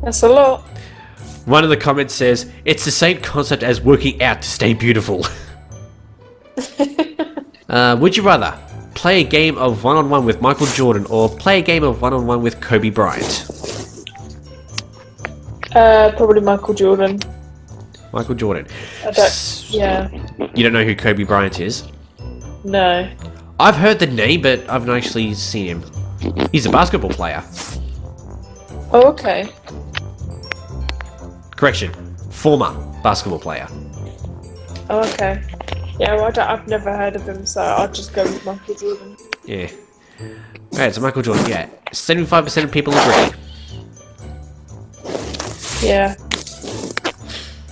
[SPEAKER 2] That's a lot.
[SPEAKER 1] One of the comments says, it's the same concept as working out to stay beautiful. Would you rather play a game of one-on-one with Michael Jordan or play a game of one-on-one with Kobe Bryant?
[SPEAKER 2] Probably Michael Jordan.
[SPEAKER 1] Michael Jordan.
[SPEAKER 2] Yeah.
[SPEAKER 1] You don't know who Kobe Bryant is?
[SPEAKER 2] No.
[SPEAKER 1] I've heard the name, but I've not actually seen him. He's a basketball player.
[SPEAKER 2] Oh, okay.
[SPEAKER 1] Correction. Former basketball player.
[SPEAKER 2] Oh, okay. Yeah, well, I've never heard of him, so I'll just go with Michael Jordan.
[SPEAKER 1] Yeah. Alright, so Michael Jordan, yeah. 75% of people agree.
[SPEAKER 2] Yeah.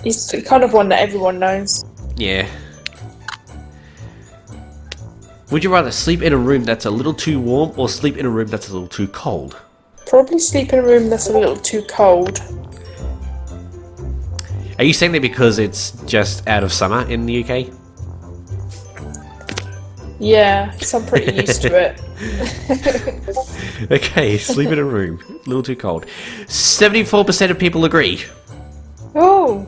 [SPEAKER 2] He's the kind of one that everyone knows.
[SPEAKER 1] Yeah. Would you rather sleep in a room that's a little too warm or sleep in a room that's a little too cold?
[SPEAKER 2] Probably sleep in a room that's a little too cold.
[SPEAKER 1] Are you saying that because it's just out of summer in the UK?
[SPEAKER 2] Yeah, so I'm pretty used to it.
[SPEAKER 1] Okay, sleep in a room. A little too cold. 74% of people agree.
[SPEAKER 2] Oh.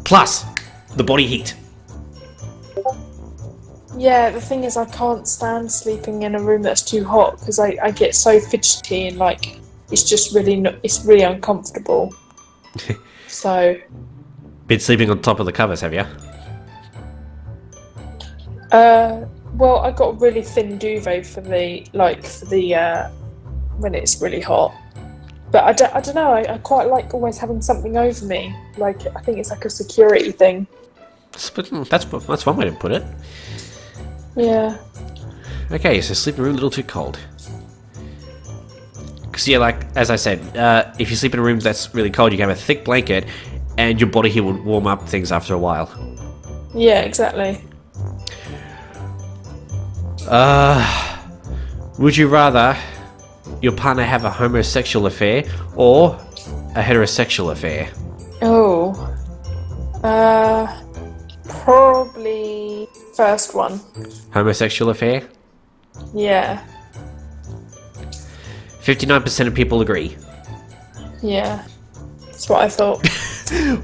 [SPEAKER 1] Plus, the body heat.
[SPEAKER 2] Yeah, the thing is I can't stand sleeping in a room that's too hot because I get so fidgety and like it's just really it's really uncomfortable. So
[SPEAKER 1] Been sleeping on top of the covers, have you?
[SPEAKER 2] well, I got a really thin duvet for the when it's really hot. But I don't know, I quite like always having something over me. Like, I think it's like a security thing.
[SPEAKER 1] That's one way to put it.
[SPEAKER 2] Yeah.
[SPEAKER 1] Okay, so sleep in a room a little too cold. Because, yeah, like, as I said, if you sleep in a room that's really cold, you can have a thick blanket, and your body heat will warm up things after a while.
[SPEAKER 2] Yeah, exactly.
[SPEAKER 1] Would you rather your partner have a homosexual affair or a heterosexual affair?
[SPEAKER 2] Oh. Probably first one.
[SPEAKER 1] Homosexual affair?
[SPEAKER 2] Yeah.
[SPEAKER 1] 59% of people agree.
[SPEAKER 2] Yeah. That's what I thought.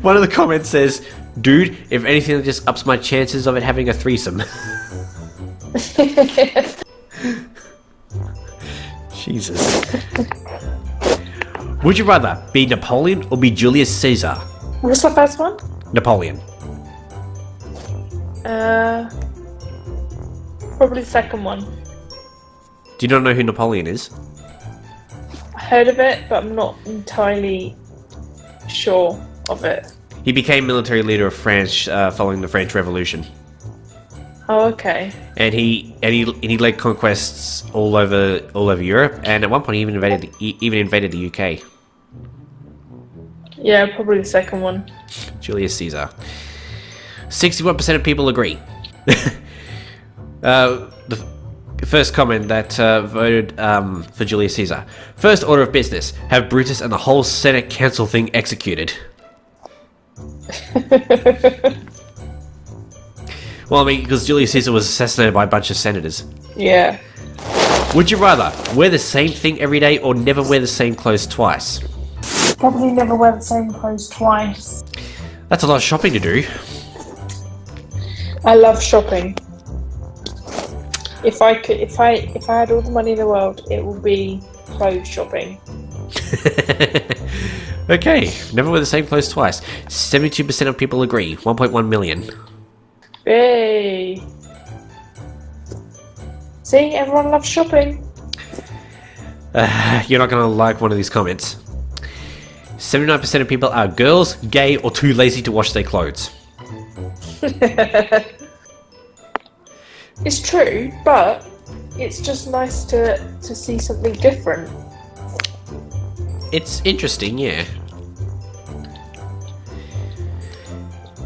[SPEAKER 1] One of the comments says, dude, if anything, that just ups my chances of it having a threesome. Jesus. Would you rather be Napoleon or be Julius Caesar?
[SPEAKER 2] What's the first one?
[SPEAKER 1] Napoleon.
[SPEAKER 2] Probably the second one.
[SPEAKER 1] Do you not know who Napoleon is?
[SPEAKER 2] I heard of it, but I'm not entirely sure of it.
[SPEAKER 1] He became military leader of France following the French Revolution.
[SPEAKER 2] Oh, okay.
[SPEAKER 1] And he led conquests all over Europe, and at one point he even invaded the UK.
[SPEAKER 2] Yeah, probably the second one.
[SPEAKER 1] Julius Caesar. 61% of people agree. The first comment that voted for Julius Caesar. First order of business: have Brutus and the whole Senate Council thing executed. Well, I mean, because Julius Caesar was assassinated by a bunch of senators.
[SPEAKER 2] Yeah.
[SPEAKER 1] Would you rather wear the same thing every day or never wear the same clothes twice?
[SPEAKER 2] Probably never wear the same clothes twice.
[SPEAKER 1] That's a lot of shopping to do.
[SPEAKER 2] I love shopping. If I had all the money in the world, it would be clothes shopping.
[SPEAKER 1] Okay, never wear the same clothes twice. 72% of people agree. 1.1 million.
[SPEAKER 2] Hey. See, everyone loves shopping.
[SPEAKER 1] You're not going to like one of these comments. 79% of people are girls, gay, or too lazy to wash their clothes.
[SPEAKER 2] It's true, but it's just nice to see something different.
[SPEAKER 1] It's interesting, yeah.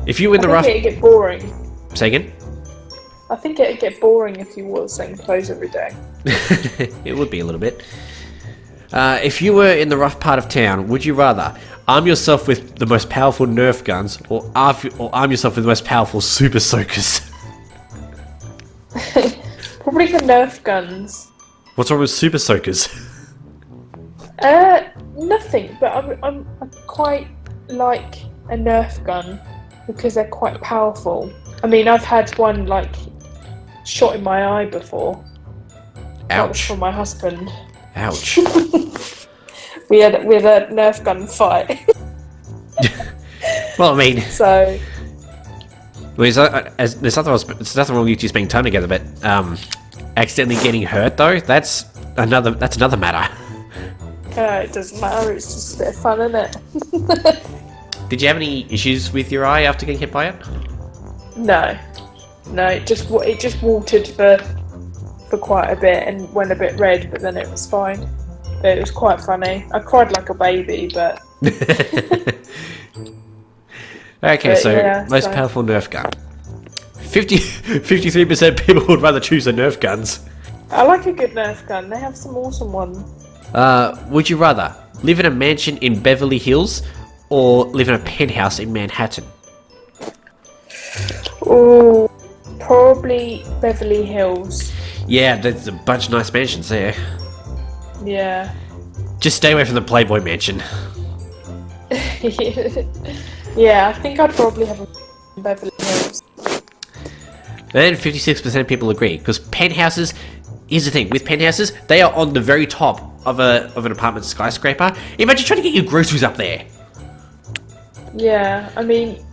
[SPEAKER 1] If you were in the rough...
[SPEAKER 2] I think it'd get boring.
[SPEAKER 1] Say again?
[SPEAKER 2] I think it'd get boring if you wore the same clothes every day.
[SPEAKER 1] It would be a little bit. If you were in the rough part of town, would you rather arm yourself with the most powerful Nerf guns or arm yourself with the most powerful Super Soakers?
[SPEAKER 2] Probably the Nerf guns.
[SPEAKER 1] What's wrong with Super Soakers?
[SPEAKER 2] Nothing. But I'm quite like a Nerf gun because they're quite powerful. I mean, I've had one like shot in my eye before. That was
[SPEAKER 1] Ouch.
[SPEAKER 2] from my husband.
[SPEAKER 1] Ouch.
[SPEAKER 2] We had a Nerf gun fight.
[SPEAKER 1] Well, I mean...
[SPEAKER 2] So...
[SPEAKER 1] There's nothing wrong with you spending time together, but accidentally getting hurt though, that's another matter.
[SPEAKER 2] It doesn't matter, it's just a bit of fun, isn't it?
[SPEAKER 1] Did you have any issues with your eye after getting hit by it?
[SPEAKER 2] No, it just watered for quite a bit and went a bit red, but then it was fine. But it was quite funny. I cried like a baby, but...
[SPEAKER 1] Okay,
[SPEAKER 2] but
[SPEAKER 1] so
[SPEAKER 2] yeah,
[SPEAKER 1] most powerful Nerf gun. 53% people would rather choose the Nerf guns.
[SPEAKER 2] I like a good Nerf gun. They have some awesome ones.
[SPEAKER 1] Would you rather live in a mansion in Beverly Hills or live in a penthouse in Manhattan?
[SPEAKER 2] Oh, probably Beverly Hills.
[SPEAKER 1] Yeah, there's a bunch of nice mansions there.
[SPEAKER 2] Yeah.
[SPEAKER 1] Just stay away from the Playboy mansion.
[SPEAKER 2] Yeah, I think I'd probably have a Beverly Hills.
[SPEAKER 1] And 56% of people agree, because penthouses, here's the thing, with penthouses, they are on the very top of an apartment skyscraper. Imagine trying to get your groceries up there.
[SPEAKER 2] Yeah, I mean,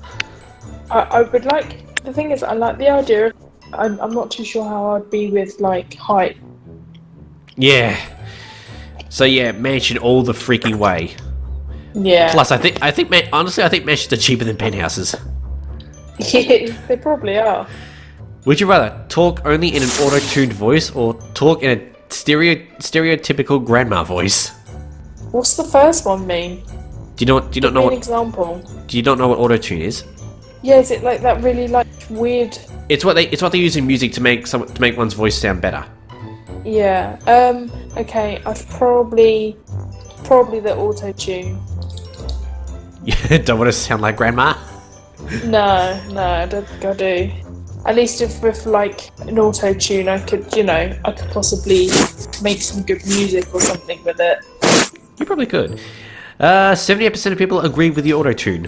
[SPEAKER 2] I would like, the thing is, I like the idea of, I'm not too sure how I'd be with, like, height.
[SPEAKER 1] Yeah. So yeah, mansion all the freaking way.
[SPEAKER 2] Yeah.
[SPEAKER 1] Plus, honestly, I think mansions are cheaper than penthouses.
[SPEAKER 2] Yeah, they probably are.
[SPEAKER 1] Would you rather talk only in an auto-tuned voice or talk in a stereotypical grandma voice?
[SPEAKER 2] What's the first one mean?
[SPEAKER 1] Do you not
[SPEAKER 2] Give
[SPEAKER 1] know
[SPEAKER 2] me
[SPEAKER 1] what?
[SPEAKER 2] an example.
[SPEAKER 1] Do you not know what auto-tune is?
[SPEAKER 2] Yeah, is it like that really like weird?
[SPEAKER 1] It's what they use in music to make one's voice sound better.
[SPEAKER 2] Yeah. Okay. I'd probably the auto tune.
[SPEAKER 1] You don't want to sound like grandma?
[SPEAKER 2] No, I don't think I do. At least if with like an auto tune, I could possibly make some good music or something with it.
[SPEAKER 1] You probably could. 78% of people agree with the auto tune.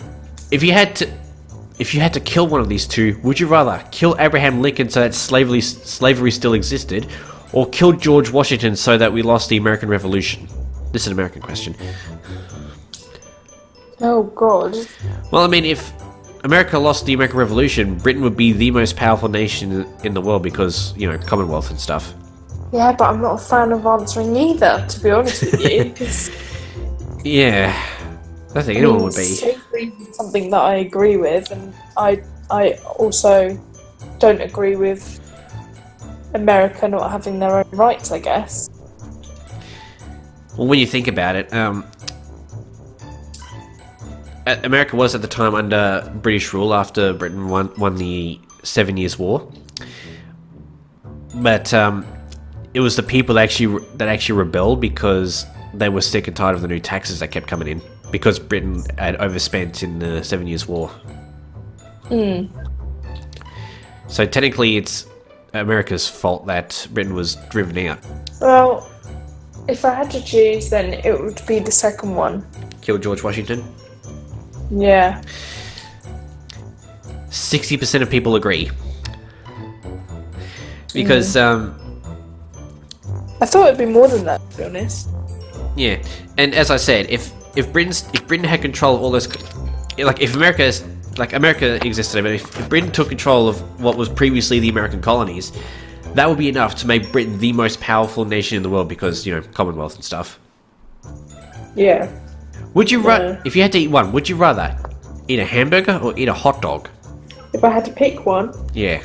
[SPEAKER 1] If you had to kill one of these two, would you rather kill Abraham Lincoln so that slavery still existed, or kill George Washington so that we lost the American Revolution? This is an American question.
[SPEAKER 2] Oh God.
[SPEAKER 1] Well, I mean, if America lost the American Revolution, Britain would be the most powerful nation in the world because, Commonwealth and stuff.
[SPEAKER 2] Yeah, but I'm not a fan of answering either, to be honest with you. Because
[SPEAKER 1] Yeah, I don't think anyone would be.
[SPEAKER 2] Slavery is something that I agree with, and I also don't agree with America not having their own rights, I guess.
[SPEAKER 1] Well, when you think about it, America was at the time under British rule after Britain won the 7 Years' War. But it was the people that actually rebelled because they were sick and tired of the new taxes that kept coming in because Britain had overspent in the 7 Years' War. So technically, it's America's fault that Britain was driven out.
[SPEAKER 2] Well, if I had to choose, then it would be the second one.
[SPEAKER 1] Kill George Washington.
[SPEAKER 2] Yeah.
[SPEAKER 1] 60% of people agree. Because,
[SPEAKER 2] I thought it'd be more than that, to be honest.
[SPEAKER 1] yeah. And as I said, if Britain had control of all those, like if America existed, but if Britain took control of what was previously the American colonies, that would be enough to make Britain the most powerful nation in the world because, Commonwealth and stuff.
[SPEAKER 2] Yeah.
[SPEAKER 1] Would you if you had to eat one, would you rather eat a hamburger or eat a hot dog?
[SPEAKER 2] If I had to pick one,
[SPEAKER 1] Yeah.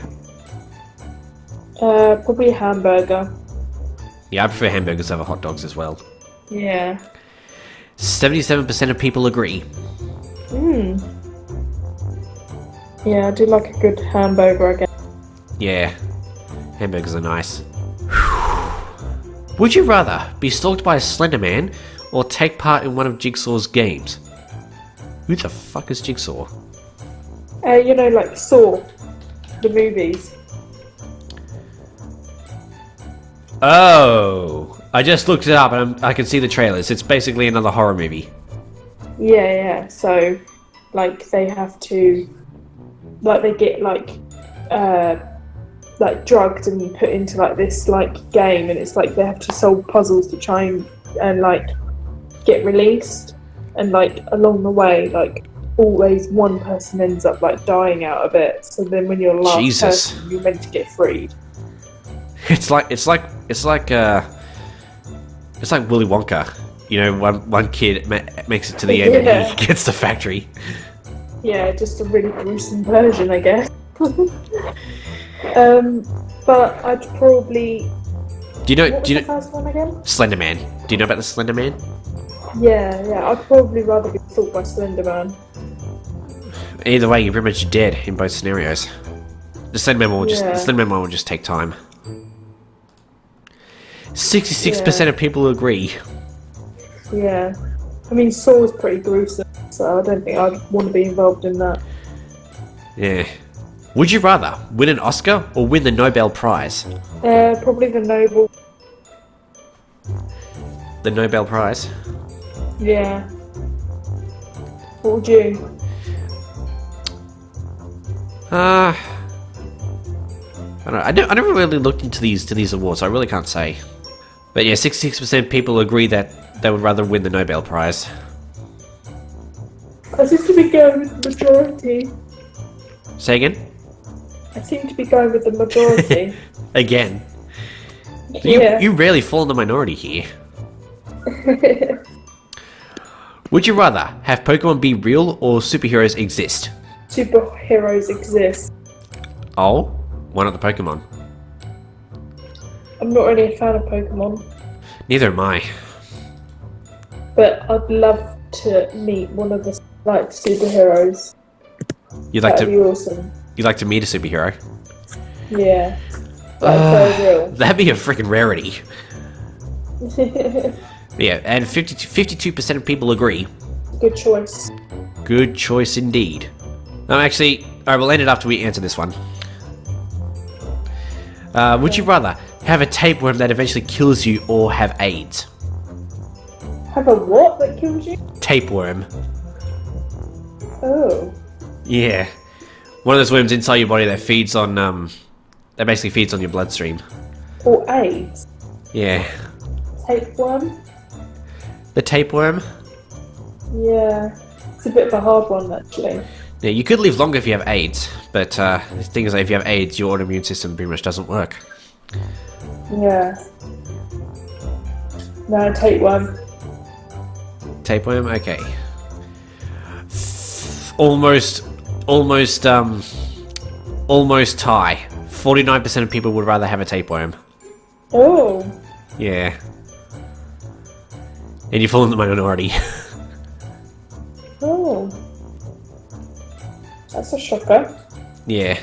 [SPEAKER 2] probably a hamburger.
[SPEAKER 1] Yeah, I prefer hamburgers over hot dogs as well.
[SPEAKER 2] Yeah.
[SPEAKER 1] 77% of people agree.
[SPEAKER 2] Yeah, I do like a good hamburger, I guess.
[SPEAKER 1] Yeah. Hamburgers are nice. Would you rather be stalked by a Slender Man or take part in one of Jigsaw's games? Who the fuck is Jigsaw?
[SPEAKER 2] Like Saw, the movies.
[SPEAKER 1] Oh! I just looked it up and I can see the trailers. It's basically another horror movie.
[SPEAKER 2] Yeah. So, they have to, they get drugged and put into this game, and it's they have to solve puzzles to try and get released, and along the way always one person ends up dying out of it. So then when you're the last person, you're meant to get freed.
[SPEAKER 1] It's like Willy Wonka. One kid makes it to the end and he gets the factory.
[SPEAKER 2] Yeah, just a really gruesome version, I guess. But I'd probably.
[SPEAKER 1] Do you know
[SPEAKER 2] the first one again?
[SPEAKER 1] Slender Man? Do you know about the Slender Man?
[SPEAKER 2] Yeah. I'd probably rather be stalked by Slender Man.
[SPEAKER 1] Either way, you're pretty much dead in both scenarios. The Slender Man will just take time. 66% of people agree.
[SPEAKER 2] Yeah. I mean, Saw's pretty gruesome, so I don't think I'd want to be involved in that.
[SPEAKER 1] Yeah. Would you rather win an Oscar or win the Nobel Prize?
[SPEAKER 2] Probably the Nobel.
[SPEAKER 1] The Nobel Prize?
[SPEAKER 2] Yeah. What would you?
[SPEAKER 1] I never really looked into these awards, so I really can't say. But yeah, 66% of people agree that they would rather win the Nobel Prize.
[SPEAKER 2] I seem to be going with the majority.
[SPEAKER 1] Say again?
[SPEAKER 2] I seem to be going with the majority.
[SPEAKER 1] Again?
[SPEAKER 2] Yeah.
[SPEAKER 1] You rarely fall in the minority here. Would you rather have Pokemon be real or superheroes exist?
[SPEAKER 2] Superheroes exist.
[SPEAKER 1] Oh? Why not the Pokemon?
[SPEAKER 2] I'm not really a fan of Pokemon.
[SPEAKER 1] Neither am I.
[SPEAKER 2] But I'd love to meet one of the superheroes. That'd be awesome.
[SPEAKER 1] You'd like to meet a superhero?
[SPEAKER 2] Yeah. For real.
[SPEAKER 1] That'd be a freaking rarity. Yeah, and 52% of people agree.
[SPEAKER 2] Good choice.
[SPEAKER 1] Good choice indeed. Alright, we'll end it after we answer this one. Would you rather have a tapeworm that eventually kills you or have AIDS?
[SPEAKER 2] Have a what that kills you?
[SPEAKER 1] Tapeworm.
[SPEAKER 2] Oh.
[SPEAKER 1] Yeah. One of those worms inside your body that feeds on, that basically feeds on your bloodstream.
[SPEAKER 2] Or AIDS?
[SPEAKER 1] Yeah.
[SPEAKER 2] Tapeworm?
[SPEAKER 1] The tapeworm?
[SPEAKER 2] Yeah. It's a bit of a hard one, actually.
[SPEAKER 1] Yeah, you could live longer if you have AIDS, but the thing is that if you have AIDS, your autoimmune system pretty much doesn't work.
[SPEAKER 2] Yeah. No, tapeworm.
[SPEAKER 1] Tapeworm? Okay. Almost tie. 49% of people would rather have a tapeworm.
[SPEAKER 2] Oh.
[SPEAKER 1] Yeah. And you fall in the minority.
[SPEAKER 2] Oh. That's a shocker.
[SPEAKER 1] Yeah.